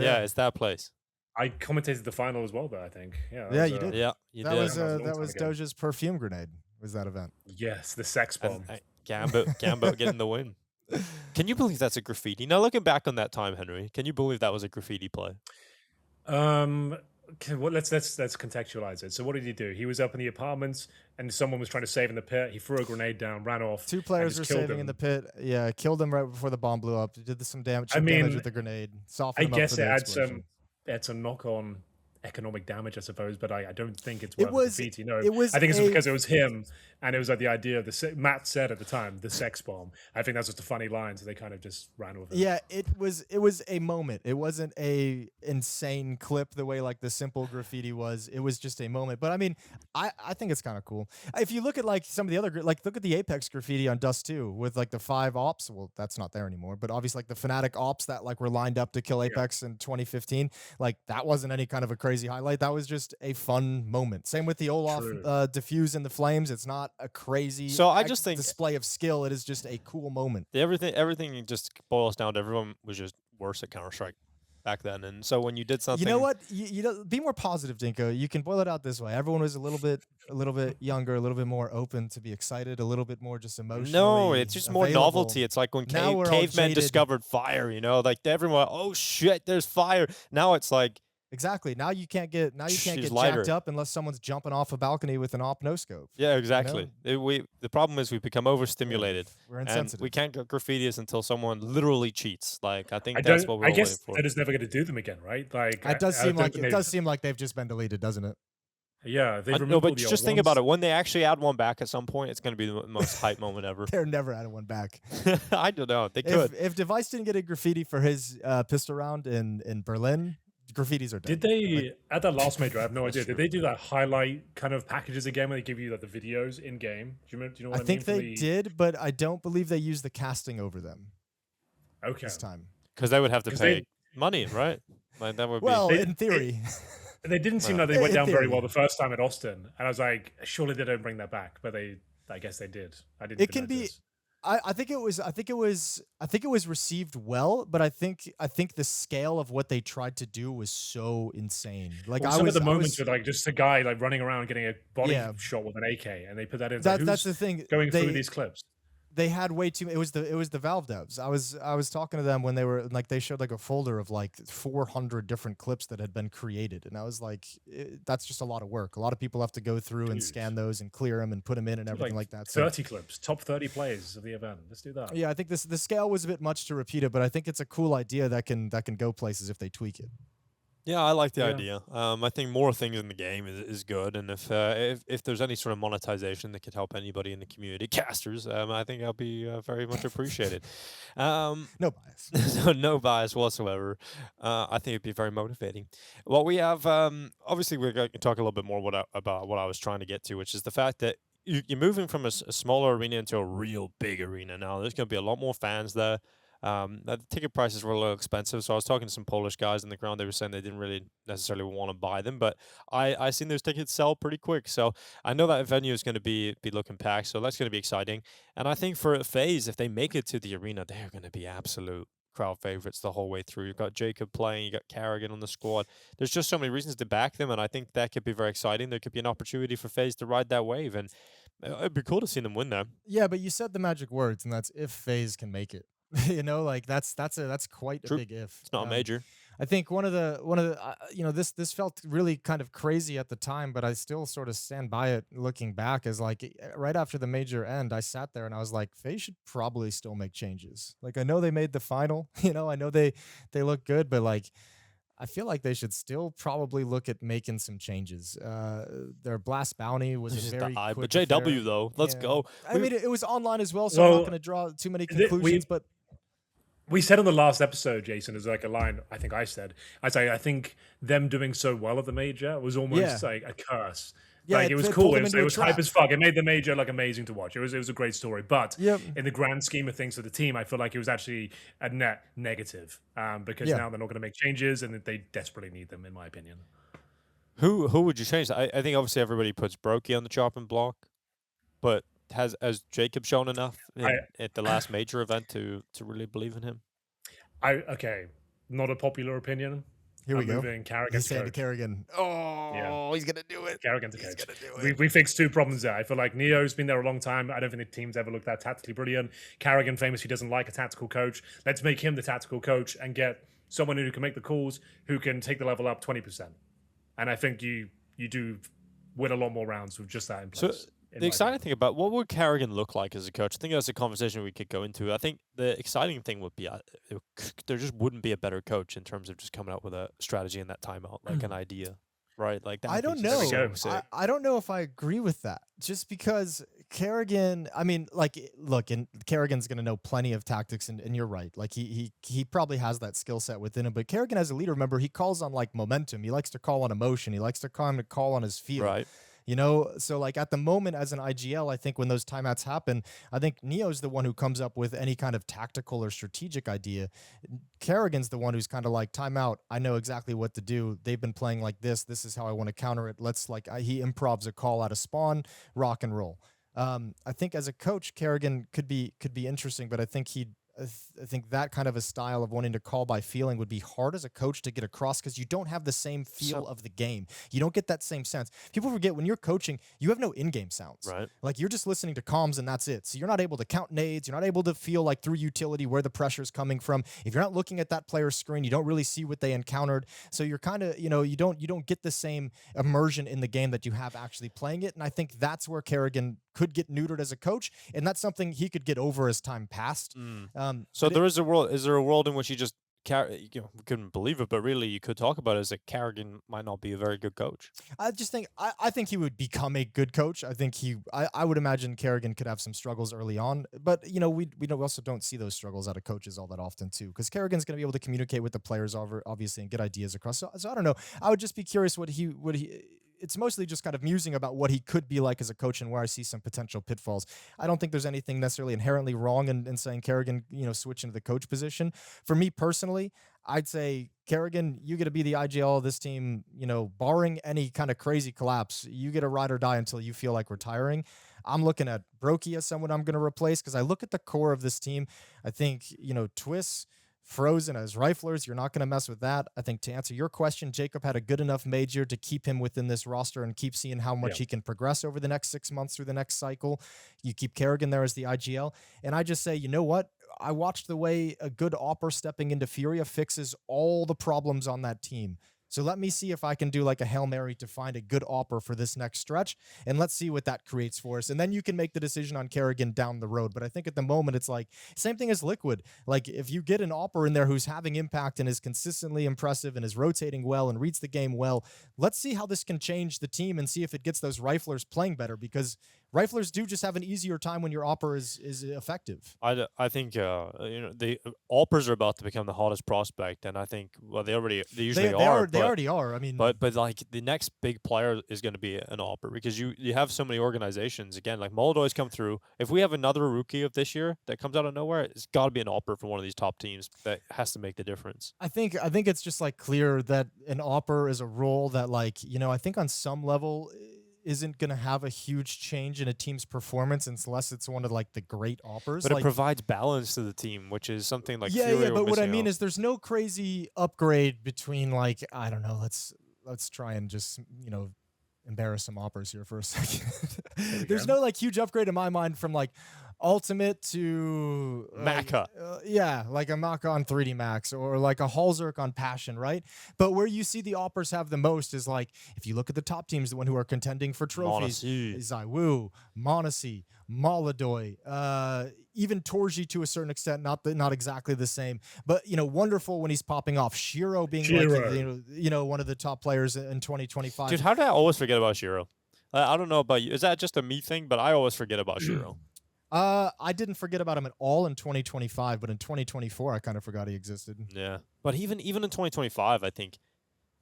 Yeah, it's that place. I commentated the final as well, though. I think. Yeah, you did. Yeah, you that did. That was Doja's perfume grenade. Was that event? Yes, the sex bomb. Gambo getting the win. Can you believe that's a graffiti? Now, looking back on that time, Henry, can you believe that was a graffiti play? Okay, well, let's contextualize it. So, what did he do? He was up in the apartments, and someone was trying to save in the pit. He threw a grenade down, ran off. 2 players were saving in the pit. Yeah, killed them right before the bomb blew up. Did some damage. Damage with the grenade. Softened I guess up for it had some knock-on economic damage, I suppose, but I don't think it's worth graffiti. No, I think it's because it was him, and it was like the idea of Matt said at the time, the sex bomb. I think that's just a funny line, so they kind of just ran with it. Yeah, it was a moment. It wasn't a insane clip the way like the simple graffiti was. It was just a moment. But I mean, I think it's kind of cool. If you look at like some of the other, like look at the Apex graffiti on Dust 2 with like the 5 ops. Well, that's not there anymore. But obviously like the Fnatic ops that like were lined up to kill Apex in 2015. Like that wasn't any kind of a crazy highlight. That was just a fun moment. Same with the Olaf defuse in the flames. It's not a crazy I just think display of skill. It is just a cool moment. Everything just boils down to everyone was just worse at Counter-Strike back then. And so when you did something, you know what, you know, be more positive, Dinko. You can boil it out this way. Everyone was a little bit younger, a little bit more open to be excited, a little bit more just emotionally. No, it's just available. more novelty. It's like when cavemen discovered fire. You know, like everyone, oh shit, there's fire. Now it's like. Exactly. Now you can't get jacked up unless someone's jumping off a balcony with an op no scope. Yeah, exactly. You know? The problem is we become overstimulated. Yeah, we're insensitive. And we can't get graffitis until someone literally cheats. Like I think that's what we're waiting for. They're just never going to do them again, right? Like it does seem like they've just been deleted, doesn't it? Yeah, no, but just think about it. When they actually add one back at some point, it's going to be the most hype moment ever. They're never adding one back. I don't know. They could. If Device didn't get a graffiti for his pistol round in Berlin, graffitis are done. Did they at that last major? I have no idea. Did they do that highlight kind of packages again where they give you like the videos in game? Do you know what I mean? I think they did, but I don't believe they used the casting over them. Okay. This time, because they would have to pay money, right? Like that would be in theory. They didn't seem like they went down very well the first time at Austin, and I was like, surely they don't bring that back, but I guess they did. I didn't. It can be. I think it was received well, but I think the scale of what they tried to do was so insane. Like some of the moments with like just a guy like running around getting a body shot with an AK, and they put that in. That's the thing. Going through these clips. They had way too. It was the Valve devs. I was talking to them when they were like they showed like a folder of like 400 different clips that had been created, and I was like, that's just a lot of work. A lot of people have to go through and scan those and clear them and put them in and everything like that. 30 clips, top 30 plays of the event. Let's do that. Yeah, I think the scale was a bit much to repeat it, but I think it's a cool idea that can go places if they tweak it. Yeah, I like the idea. I think more things in the game is good, and if there's any sort of monetization that could help anybody in the community, casters, I think that'll be very much appreciated. No bias. No bias whatsoever. I think it'd be very motivating. Well, we have obviously we're going to talk a little bit more about what I was trying to get to, which is the fact that you're moving from a smaller arena into a real big arena now. There's going to be a lot more fans there. The ticket prices were a little expensive, so I was talking to some Polish guys in the ground. They were saying they didn't really necessarily want to buy them, but I seen those tickets sell pretty quick. So I know that venue is going to be looking packed, so that's going to be exciting. And I think for FaZe, if they make it to the arena, they're going to be absolute crowd favorites the whole way through. You've got Jacob playing, you got Carrigan on the squad. There's just so many reasons to back them, and I think that could be very exciting. There could be an opportunity for FaZe to ride that wave, and it'd be cool to see them win there. Yeah, but you said the magic words, and that's if FaZe can make it. You know, like that's quite a big if. It's not a major. I think one of the you know, this felt really kind of crazy at the time, but I still sort of stand by it looking back as like right after the major end, I sat there and I was like, FaZe should probably still make changes. Like I know they made the final, you know, I know they look good, but like I feel like they should still probably look at making some changes. Their Blast Bounty was a very quick but JW affair. though, let's go. I mean, it was online as well, so I'm not going to draw too many conclusions, but We said on the last episode, Jason, there's like a line I think I said. I think them doing so well at the major was almost like a curse. Yeah, Like it was pulled cool. them It into a was hype trap. as fuck. It made the major like amazing to watch. It was a great story. But Yep. in the grand scheme of things for the team, I feel like it was actually a net negative because Yeah. now they're not going to make changes and they desperately need them, in my opinion. Who would you change? I think obviously everybody puts Brokey on the chopping block, but has Jacob shown enough at the last major event to really believe in him? Okay, not a popular opinion. Here we go. Moving Carrigan He's to saying to coach. Carrigan, he's gonna do it. Carrigan to He's coach. gonna do it. We fixed two problems there. I feel like Neo's been there a long time. I don't think the team's ever looked that tactically brilliant. Carrigan famously doesn't like a tactical coach. Let's make him the tactical coach and get someone who can make the calls, who can take the level up 20%. And I think you do win a lot more rounds with just that in place. So the exciting thing about what would Carrigan look like as a coach? I think that's a conversation we could go into. I think the exciting thing would be there just wouldn't be a better coach in terms of just coming up with a strategy in that timeout, like an idea, right? Like that. I don't know. I don't know if I agree with that. Just because Carrigan, I mean, like, look, and Carrigan's going to know plenty of tactics, and you're right. Like, he probably has that skill set within him. But Carrigan, as a leader, remember, he calls on like momentum. He likes to call on emotion. He likes to call on his feel. Right. You know, so like at the moment as an IGL, I think when those timeouts happen, I think Neo's the one who comes up with any kind of tactical or strategic idea. Carrigan's the one who's kind of like, timeout, I know exactly what to do. They've been playing like this. This is how I want to counter it. Let's he improvs a call out of spawn, rock and roll. I think as a coach, Carrigan could be interesting, but I think I think that kind of a style of wanting to call by feeling would be hard as a coach to get across because you don't have the same feel of the game. You don't get that same sense. People forget when you're coaching, you have no in-game sounds. Right. Like you're just listening to comms and that's it. So you're not able to count nades. You're not able to feel like through utility where the pressure is coming from. If you're not looking at that player's screen, you don't really see what they encountered. So you're kind of, you don't get the same immersion in the game that you have actually playing it. And I think that's where Carrigan could get neutered as a coach, and that's something he could get over as time passed. So is there a world in which he just we couldn't believe it, but really you could talk about it as that Carrigan might not be a very good coach? I just think I think he would become a good coach. I think I would imagine Carrigan could have some struggles early on, but we also don't see those struggles out of coaches all that often too, because Carrigan's going to be able to communicate with the players obviously and get ideas across. So I don't know. I would just be curious what he it's mostly just kind of musing about what he could be like as a coach and where I see some potential pitfalls. I don't think there's anything necessarily inherently wrong in saying Carrigan, switch into the coach position. For me personally, I'd say, Carrigan, you get to be the IGL of this team, barring any kind of crazy collapse. You get a ride or die until you feel like retiring. I'm looking at Brokey as someone I'm going to replace because I look at the core of this team. I think, Twiss, Frozen as riflers, you're not going to mess with that. I think to answer your question, Jacob had a good enough major to keep him within this roster and keep seeing how much he can progress over the next 6 months through the next cycle. You keep Carrigan there as the IGL. And I just say, you know what? I watched the way a good Opper stepping into Furia fixes all the problems on that team. So let me see if I can do like a Hail Mary to find a good Opper for this next stretch, and let's see what that creates for us. And then you can make the decision on Carrigan down the road. But I think at the moment, it's like same thing as Liquid. Like if you get an Opper in there who's having impact and is consistently impressive and is rotating well and reads the game well, let's see how this can change the team and see if it gets those riflers playing better, because riflers do just have an easier time when your Opper is effective. I think the Alpers are about to become the hottest prospect, and I think they usually are. They already are. I mean, but like the next big player is going to be an Alper, because you have so many organizations. Again, like Moldoy's come through. If we have another rookie of this year that comes out of nowhere, it's got to be an Alper from one of these top teams that has to make the difference. I think it's just like clear that an Alper is a role that, like, I think on some level isn't going to have a huge change in a team's performance unless it's one of like the great Oppers. But it provides balance to the team, which is something like yeah. But what I mean is there's no crazy upgrade between, like, I don't know. Let's try and just embarrass some Oppers here for a second. There's no like huge upgrade in my mind from like Ultimate to Maka. Like a Maka on 3D Max, or like a Halzerk on Passion, right? But where you see the Oppers have the most is like, if you look at the top teams, the one who are contending for trophies, Zaiwu, Monacy, Moladoy, even Torji to a certain extent, not exactly the same, but wonderful when he's popping off. Shiro being like one of the top players in 2025. Dude, how did I always forget about Shiro? I don't know about you. Is that just a me thing? But I always forget about Shiro. I didn't forget about him at all in 2025, but in 2024, I kind of forgot he existed. Yeah, but even in 2025, I think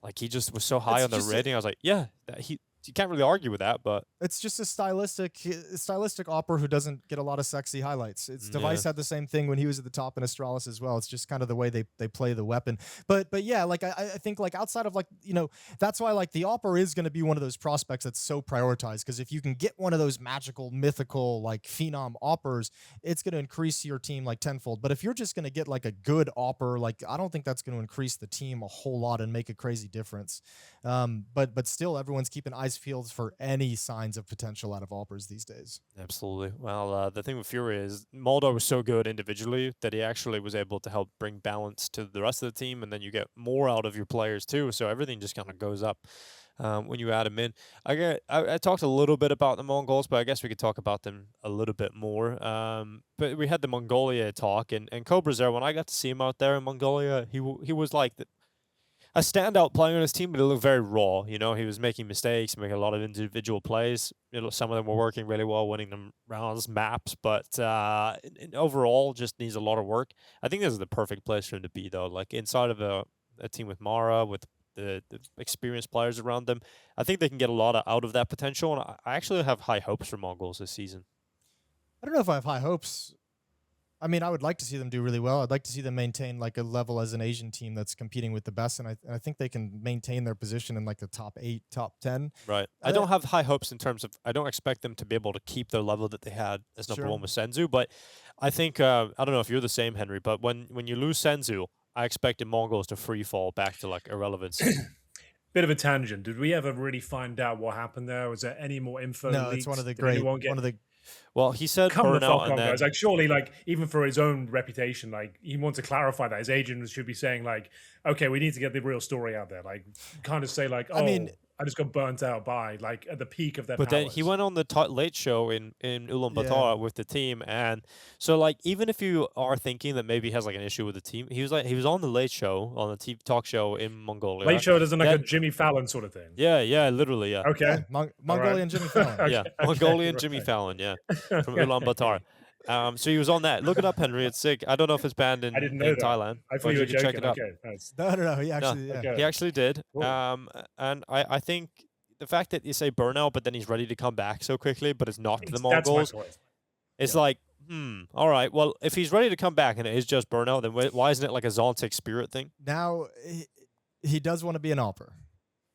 like he just was so high It's on the just rating. I was like, yeah, you can't really argue with that. But it's just a stylistic opera who doesn't get a lot of sexy highlights. It's yeah, Device had the same thing when he was at the top in Astralis as well. It's just kind of the way they play the weapon. But yeah, like I think like outside of like, you know, that's why like the opera is going to be one of those prospects that's so prioritized, because if you can get one of those magical, mythical, like phenom operas, it's going to increase your team like tenfold. But if you're just going to get like a good opera, like I don't think that's going to increase the team a whole lot and make a crazy difference. But still, everyone's keeping eyes peeled for any signs of potential out of Alpers these days. absolutely. Well, the thing with Fury is Moldo was so good individually that he actually was able to help bring balance to the rest of the team, and then you get more out of your players too. So everything just kind of goes up when you add them in. I talked a little bit about the Mongols, but I guess we could talk about them a little bit more. But we had the Mongolia talk, and Cobra's there. When I got to see him out there in Mongolia, he was like a standout player on his team, but it looked very raw. You know, he was making mistakes, making a lot of individual plays. You know, some of them were working really well, winning them rounds, maps, but overall, just needs a lot of work. I think this is the perfect place for him to be, though. Like inside of a team with Mara, with the experienced players around them, I think they can get a lot out of that potential. And I actually have high hopes for Mongols this season. I don't know if I have high hopes. I mean, I would like to see them do really well. I'd like to see them maintain like a level as an Asian team that's competing with the best, and I think they can maintain their position in like the top 8, top 10. Right. I don't have high hopes in terms of I don't expect them to be able to keep their level that they had as number Sure. one with Senzu, but I think I don't know if you're the same, Henry, but when you lose Senzu, I expected Mongols to free fall back to like irrelevance. Bit of a tangent. Did we ever really find out what happened there? Was there any more info? No, leaked? it's one of the Did great anyone get one of the Well, he said come the burnout fuck and on, then guys? Like, surely, like, even for his own reputation, like, he wants to clarify that his agent should be saying, like, okay, we need to get the real story out there. Like, kind of say, like, oh, I mean, I just got burnt out by, like, at the peak of their but powers. then he went on the late show in Ulaanbaatar Yeah. with the team, and so like even if you are thinking that maybe he has like an issue with the team, he was on the late show on the TV talk show in Mongolia. Late show doesn't like a Then- Jimmy Fallon sort of thing. Yeah, literally, yeah. Okay. yeah, Mongolian Jimmy Fallon. Okay, Yeah, okay, Mongolian Jimmy right. Fallon, yeah, from Ulaanbaatar. So he was on that. Look it up, Henry. It's sick. I don't know if it's banned in I didn't know that. Thailand. I thought but you were can check joking. it out. Okay, nice. No. He actually, yeah. okay. He actually did. Cool. And I think the fact that you say burnout, but then he's ready to come back so quickly, but it's not to the That's my Mongols. point. It's Yeah. like, all right. Well, if he's ready to come back and it is just burnout, then why isn't it like a Zontic spirit thing? Now he does want to be an Alper.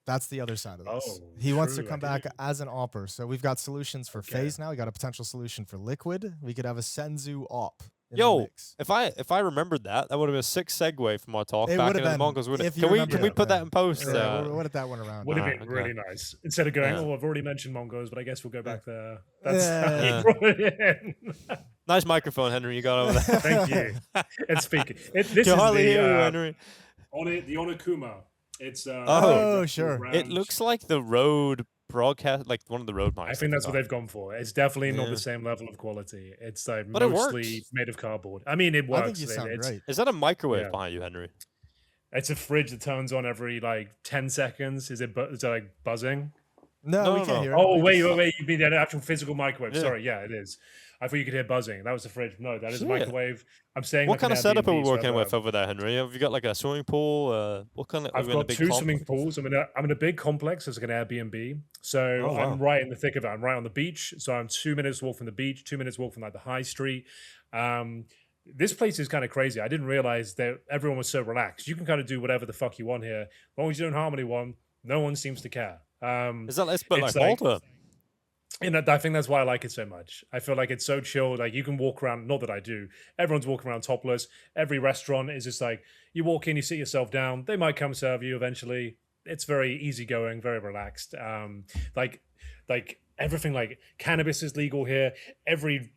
That's the other side of this. Oh, he wants to true. I come back didn't- as an Alper. So we've got solutions for Okay. phase now. We got a potential solution for liquid. We could have a Senzu Op. In Yo, the mix. if I remembered that would have been a sick segue from our talk It back would've into the been, Mongols. Wouldn't if it? you Can we remember put that yeah. in post? Yeah, we'll edit that one around. Would have Ah, been okay. really nice. Instead of going, Yeah. oh, I've already mentioned Mongols, but I guess we'll go back there. That's Yeah. you brought it in. Nice microphone, Henry. You got over there. Thank you. It's speaking. This Can is hardly hear you, the Henry. the Onokuma. It's Oh, sure. It looks like the Rode broadcast, like one of the Rode mics. I think that's what they've gone for. It's definitely not Yeah. the same level of quality. It's like But it mostly works. made of cardboard. I mean, it works. I think you sound it's, great. Is that a microwave Yeah. behind you, Henry? It's a fridge that turns on every like 10 seconds. Is it like buzzing? No, No, we no, can't no. hear it. Oh, We wait, just- You mean an actual physical microwave? Yeah. Sorry, yeah, it is. I thought you could hear buzzing. That was the fridge. No, that is a Shit. microwave. I'm saying What like kind an of setup are we Airbnb working server. with over there, Henry? Have you got like a swimming pool? What kind of? I've are we in a got big two complex? swimming pools. I'm in a big complex. It's like an Airbnb. So Oh, wow. I'm right in the thick of it. I'm right on the beach. So I'm 2 minutes walk from the beach, 2 minutes walk from like the high street. This place is kind of crazy. I didn't realize that everyone was so relaxed. You can kind of do whatever the fuck you want here. As long as you don't harm anyone, no one seems to care. Is that it's a bit like it's like- Malta? And I think that's why I like it so much. I feel like it's so chill. Like you can walk around. Not that I do. Everyone's walking around topless. Every restaurant is just like you walk in, you sit yourself down. They might come serve you eventually. It's very easygoing, very relaxed. Like everything. Like cannabis is legal here. Every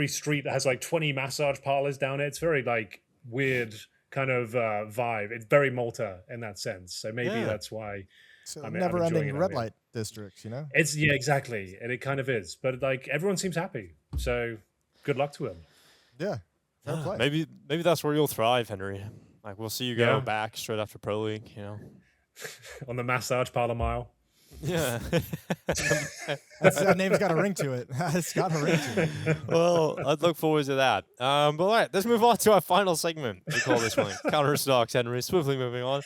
street has like 20 massage parlors down it. It's very like weird kind of vibe. It's very Malta in that sense. So maybe Yeah. that's why. So I'm never-ending enjoying it out red here. light districts, you know? It's exactly, and it kind of is. But like everyone seems happy, so good luck to him. Yeah. Fair play. Maybe that's where you'll thrive, Henry. Like we'll see you go Yeah. back straight after Pro League. You know. On the massage parlor mile. Yeah. That name's got a ring to it. It's got a ring to it. Well, I'd look forward to that. But all right, let's move on to our final segment. We call this one Counter Stocks, Henry. Swiftly moving on.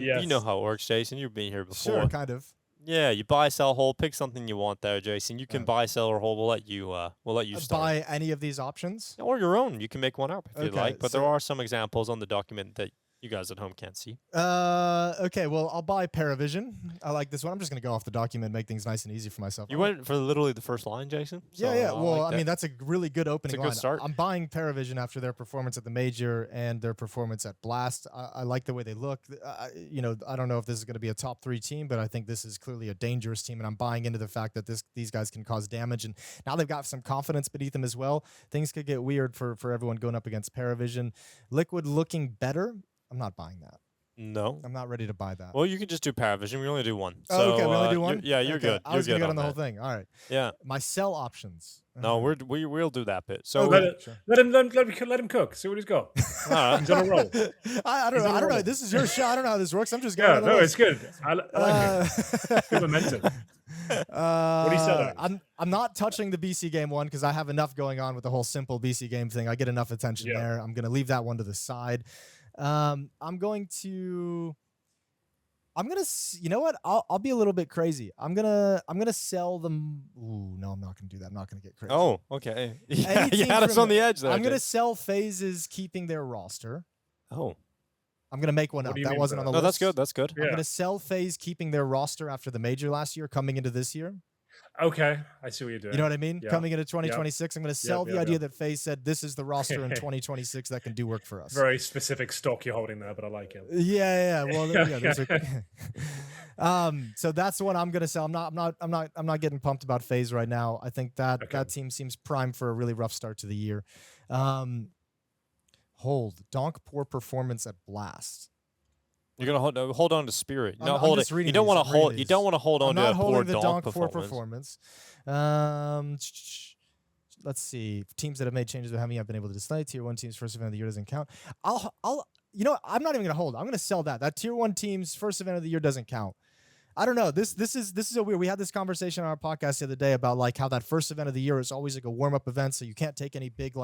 You know Yes. how it works, Jason. You've been here before. Sure, kind of. Yeah, you buy, sell, hold. Pick something you want there, Jason. You can buy, sell, or hold. We'll let you start. Buy any of these options? Or your own. You can make one up if you'd Okay, like. But there so- are some examples on the document that you guys at home can't see. Okay, well, I'll buy Paravision. I like this one. I'm just going to go off the document, make things nice and easy for myself. You went for literally the first line, Jason. So Yeah. Well, like I mean, that's a really good opening It's a line. good start. I'm buying Paravision after their performance at the Major and their performance at Blast. I like the way they look. I don't know if this is going to be a top 3 team, but I think this is clearly a dangerous team, and I'm buying into the fact that these guys can cause damage. And now they've got some confidence beneath them as well. Things could get weird for everyone going up against Paravision. Liquid looking better. I'm not buying that. No. I'm not ready to buy that. Well, you can just do Paravision. We only do one. Oh, So, okay, we only do one? You're Okay, good. I was you're going to good go on the whole that. thing. All right. Yeah. My sell options. No, we'll do that bit. So let, Sure. let him cook. See what he's got. all right. He's on a roll. I don't He's know. on I a don't know. roll. This is your show. I don't know how this works. I'm just going Yeah, on the no, list. it's good. I like it. Good momentum. What are you selling? I'm not touching the BC game one because I have enough going on with the whole simple BC game thing. I get enough attention Yeah. there. I'm going to leave that one to the side. I'm going to. You know what? I'll be a little bit crazy. I'm gonna sell them. Ooh, no, I'm not gonna do that. I'm not gonna get crazy. Oh, okay. Yeah, Any you team had us from- on the edge there. I'm gonna Jason. sell phases keeping their roster. Oh, I'm gonna make one What up. do you That mean wasn't by on the no, list. that's good. That's good. I'm Yeah. gonna sell phase keeping their roster after the Major last year, coming into this year. Okay, I see what you're doing. You know what I mean? Yeah. Coming into 2026, I'm going to sell the idea yep. that FaZe said this is the roster in 2026 that can do work for us. Very specific stock you're holding there, but I like it. Yeah. Well, those are, so that's the one I'm going to sell. I'm not getting pumped about FaZe right now. I think that that team seems primed for a really rough start to the year. Hold Donk poor performance at Blast. You're gonna hold on to spirit. You're I'm not holding. just reading You don't these, want I'm to reading hold. You these. don't want to hold on I'm to not a poor holding the donk Donk poor performance. Let's see. Teams that have made changes with how many I've been able to display. Tier 1 teams first event of the year doesn't count. You know what? I'm not even gonna hold. I'm gonna sell that. That Tier 1 teams first event of the year doesn't count. I don't know. This is so weird. We had this conversation on our podcast the other day about like how that first event of the year is always like a warm up event, so you can't take any big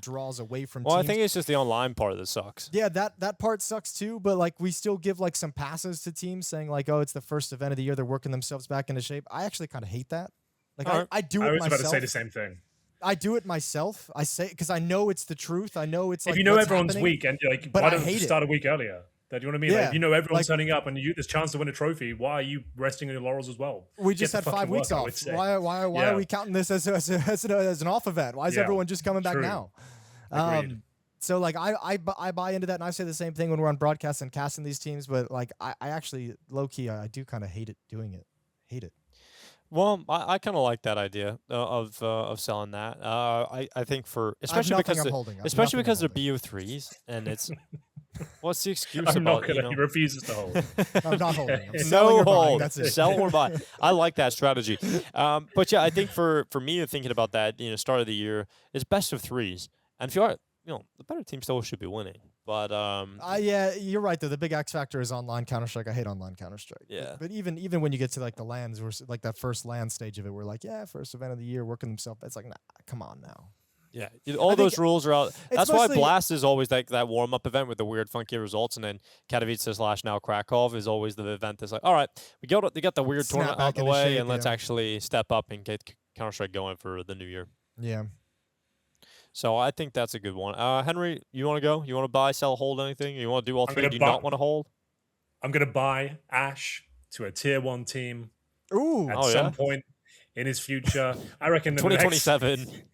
draws away from Well, teams. I think it's just the online part that sucks. Yeah, that part sucks too, but like we still give like some passes to teams saying like, oh, it's the first event of the year, they're working themselves back into shape. I actually kind of hate that. Like Alright. I do I it was myself. about to say the same thing. I do it myself. I say because I know it's the truth. I know it's like If you know what's everyone's happening. weak and you're like, but why I don't you hate it. start a week earlier? Do you know what I mean? Like, Yeah, if you know everyone's like- turning up and there's a chance to win a trophy, why are you resting on your laurels as well? We Get just the had 5 fucking weeks work, I off. would say. Why Yeah. are we counting this as an off event? Why is Yeah, everyone just coming back true. now? Agreed. So like I buy into that, and I say the same thing when we're on broadcast and casting these teams. But like I actually low key I do kind of hate it doing it. Hate it. Well, I kind of like that idea of selling that. I think for especially nothing because I'm holding. I have especially nothing I'm because they're holding. BO3s and it's what's the excuse I'm not about gonna. you He know? refuses to hold. I'm not holding. I'm selling No or buying, hold, that's it. sell or buy. I like that strategy. But yeah, I think for me thinking about that, start of the year, it's best of threes, and if you are, the better team still should be winning. But Yeah, you're right though. The big X factor is online Counter-Strike. I hate online Counter-Strike. Yeah. But even when you get to like the lands, like that first land stage of it, we're like, yeah, first event of the year, working themselves. It's like, nah, come on now. yeah, all think those rules are out. That's why mostly- Blast is always like that warm up event with the weird funky results, and then Katowice / now Krakow is always the event that's like, all right, we got the weird Snap tournament back out the into way, shape, and let's yeah. actually step up and get Counter-Strike going for the new year. Yeah. So I think that's a good one. Henry, you want to go? You want to buy, sell, hold anything? You want to do all I'm three? gonna Do you buy- not want to hold? I'm gonna buy Ash to a tier 1 team Ooh. at Oh, some yeah? point in his future. I reckon in the next 2027.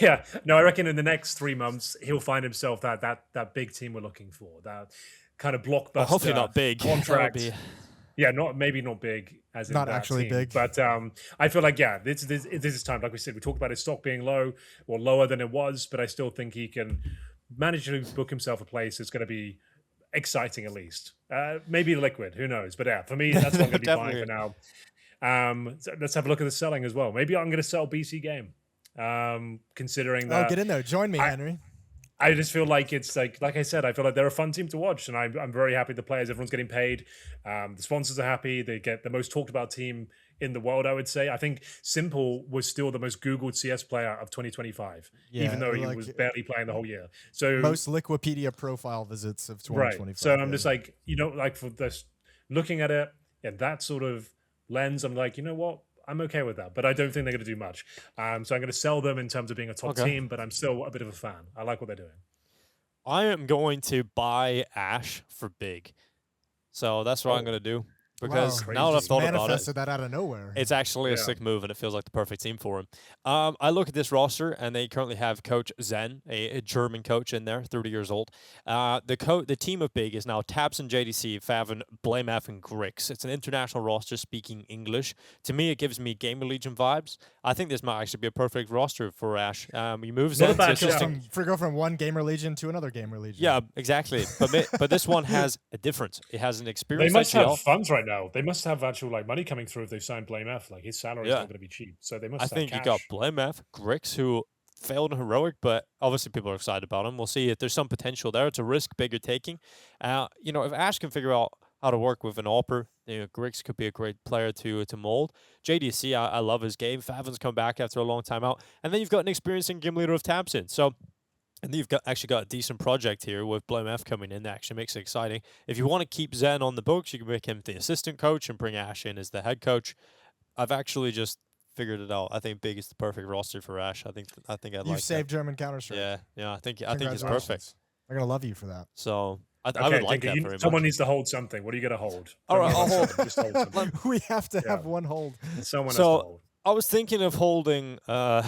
yeah, no, I reckon in the next 3 months he'll find himself that big team we're looking for. That kind of blockbuster. Well, hopefully not big. That would contract. be- Yeah, maybe not big as in Not that actually team, big. but I feel like this is time. Like we said, we talked about his stock being low or lower than it was, but I still think he can manage to book himself a place that's going to be exciting at least. Maybe liquid, who knows? But yeah, for me, that's what I'm going to be buying for now. So let's have a look at the selling as well. Maybe I'm going to sell BC game, considering that. Oh, get in there. Join me, Henry. I just feel like it's like I said, I feel like they're a fun team to watch, and I'm very happy the players, everyone's getting paid. The sponsors are happy. They get the most talked about team in the world, I would say. I think Simple was still the most Googled CS player of 2025, even though he was barely playing the whole year. So most Liquipedia profile visits of 2025. Right. So I'm just like, like for this, looking at it in that sort of lens, I'm like, you know what? I'm okay with that, but I don't think they're going to do much. So I'm going to sell them in terms of being a top team, but I'm still a bit of a fan. I like what they're doing. I am going to buy Ash for big. So that's what I'm going to do. Because now that I've thought about it, that out of nowhere. It's actually a sick move, and it feels like the perfect team for him. I look at this roster, and they currently have Coach Zen, a German coach in there, 30 years old. The team of big is now Tabson, JDC, Favin, Blamef, and Grix. It's an international roster speaking English. To me, it gives me Gamer Legion vibes. I think this might actually be a perfect roster for Ash. He moves Zen to assistant. Go from one Gamer Legion to another Gamer Legion. Yeah, exactly. But this one has a difference. It has an experience. They must have funds right now. They must have actual money coming through if they signed Blame F. Like his salary is not going to be cheap, so they must. I think cash. You got Blame F, Grix, who failed in heroic, but obviously people are excited about him. We'll see if there's some potential there. It's a risk bigger taking. If Ash can figure out how to work with an AWPer, Grix could be a great player to mold. JDC, I love his game. Favin's come back after a long time out, and then you've got an experiencing game leader of Tabson. So. And you've actually got a decent project here with Blame F coming in. That actually makes it exciting. If you want to keep Zen on the books, you can make him the assistant coach and bring Ash in as the head coach. I've actually just figured it out. I think big is the perfect roster for Ash. I think I'd like that. You've saved German Counter-Strike. Yeah. I think it's perfect. They're gonna love you for that. So I would like that very much. Someone needs to hold something. What are you gonna hold? All right, I'll hold. Just hold something. We have to have one hold. Someone has to hold. I was thinking of holding on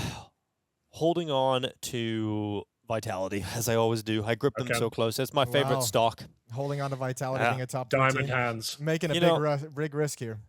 to Vitality, as I always do. I grip them so close. It's my favorite stock. Holding on to Vitality, being a top diamond team. hands, making a big risk here.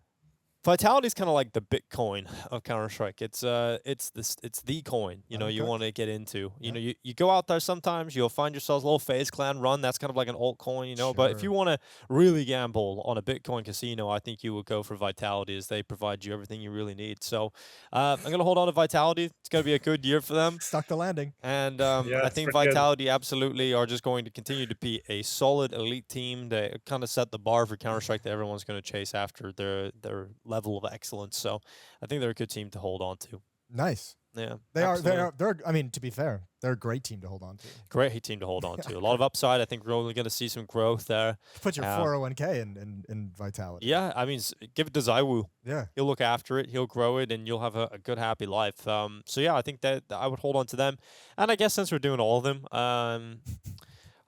Vitality's kind of like the Bitcoin of Counter-Strike. It's the coin, you want to get into. You go out there sometimes, you'll find yourselves a little FaZe Clan run. That's kind of like an altcoin, Sure. But if you want to really gamble on a Bitcoin casino, I think you would go for Vitality, as they provide you everything you really need. So I'm going to hold on to Vitality. It's going to be a good year for them. Stuck the landing. And I think Vitality absolutely are just going to continue to be a solid elite team. They kind of set the bar for Counter-Strike that everyone's going to chase after their level of excellence. So I think they're a good team to hold on to. Nice. Yeah. They're I mean, to be fair, they're a great team to hold on to. Great team to hold on to. A lot of upside. I think we're only going to see some growth there. Put your 401k in Vitality. Yeah, I mean, give it to Zywoo. Yeah. He'll look after it. He'll grow it, and you'll have a good, happy life. So yeah, I think that I would hold on to them. And I guess since we're doing all of them,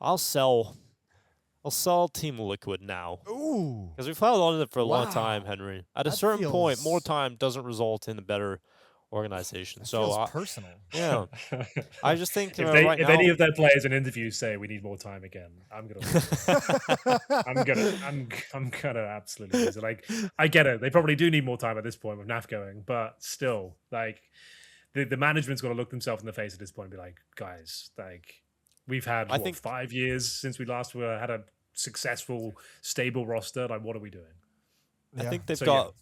I'll sell Team Liquid now. Ooh. Because we've held on to it for a long time, Henry. At a certain point, more time doesn't result in a better organization. Feels personal. Yeah. I just think if now, any of their players in interviews say we need more time again, I'm gonna absolutely lose it. Like, I get it. They probably do need more time at this point with NAF going, but still, like, the management's got to look themselves in the face at this point and be like, guys, like, we've had 5 years since we last had a successful, stable roster. Like, what are we doing? I think they've got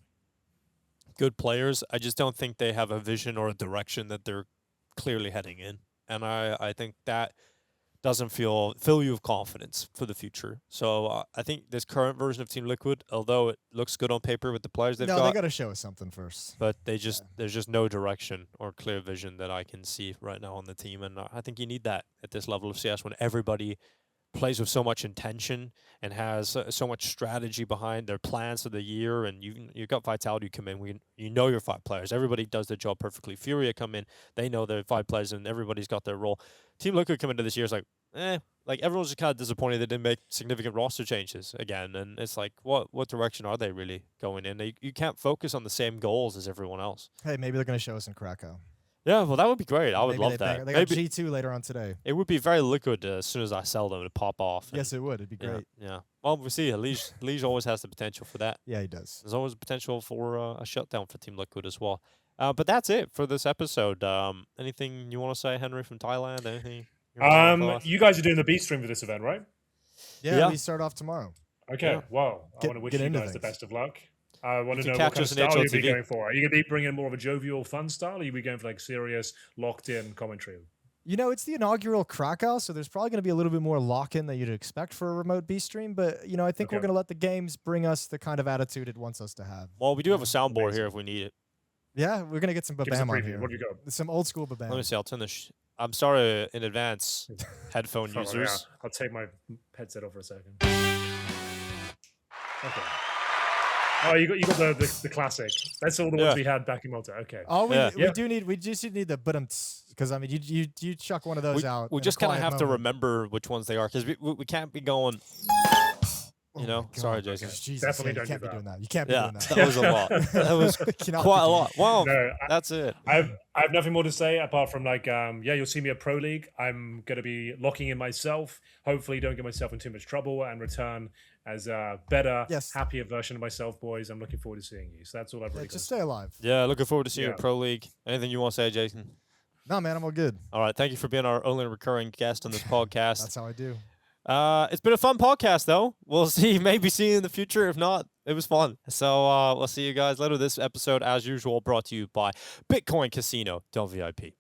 good players. I just don't think they have a vision or a direction that they're clearly heading in. And I think that doesn't fill you with confidence for the future. So I think this current version of Team Liquid, although it looks good on paper with the players they've got, they got to show us something first. But there's just no direction or clear vision that I can see right now on the team. And I think you need that at this level of CS when everybody plays with so much intention and has so much strategy behind their plans for the year. And you've got Vitality come in. Your 5 players. Everybody does their job perfectly. Furia come in. They know their 5 players, and everybody's got their role. Team Liquid come into this year is like, like everyone's just kind of disappointed they didn't make significant roster changes again. And it's like, what direction are they really going in? You can't focus on the same goals as everyone else. Hey, maybe they're going to show us in Krakow. Yeah, well, that would be great. I would love that. They got G2 later on today. It would be very Liquid as soon as I sell them to pop off. Yes, it would. It'd be great. Yeah. Well, we'll see. Lige always has the potential for that. Yeah, he does. There's always potential for a shutdown for Team Liquid as well. But that's it for this episode. Anything you want to say, Henry, from Thailand? Anything? You guys are doing the B stream for this event, right? Yeah, we start off tomorrow. Okay. Well, I want to wish you guys the best of luck. I want to know what kind of style you'll be going for. Are you going to be bringing more of a jovial, fun style, or are you going for like serious, locked-in commentary? You know, it's the inaugural Krakow, so there's probably going to be a little bit more lock-in than you'd expect for a remote B stream. But, you know, I think we're Okay. going to let the games bring us the kind of attitude it wants us to have. Well, we do have a soundboard Amazing. here if we need it. Yeah, we're going to get some Give us a Babam on preview. here. What do you got? Some old school Let me Babam. see. I'll turn this. I'm sorry in advance, headphone Oh, users. yeah. I'll take my headset off for a second. Okay. Oh, you got the classic. That's all the ones Yeah. we had back in Malta. Okay. Oh, we, Yeah. we just need the because I mean you chuck one of those out. We in a just kind of quiet have to moment. remember which ones they are because we can't be going. Oh You my know, sorry, God. Jason. Jesus, Definitely yeah, don't you can't do be that. doing that. You can't be Yeah, doing that. that was a lot. That was Cannot quite a be lot. Wow, No, that's it. I have nothing more to say apart from like yeah, you'll see me at Pro League. I'm gonna be locking in myself. Hopefully, don't get myself in too much trouble and return as a better, Yes. happier version of myself, boys. I'm looking forward to seeing you. So that's all I've Yeah, really just got. stay alive. Yeah, looking forward to seeing you Yeah. at Pro League. Anything you want to say, Jason? No, man, I'm all good. All right, thank you for being our only recurring guest on this podcast. That's how I do. It's been a fun podcast, though. We'll see. Maybe see you in the future. If not, it was fun. So we'll see you guys later. This episode, as usual, brought to you by Bitcoin Casino. Don't VIP.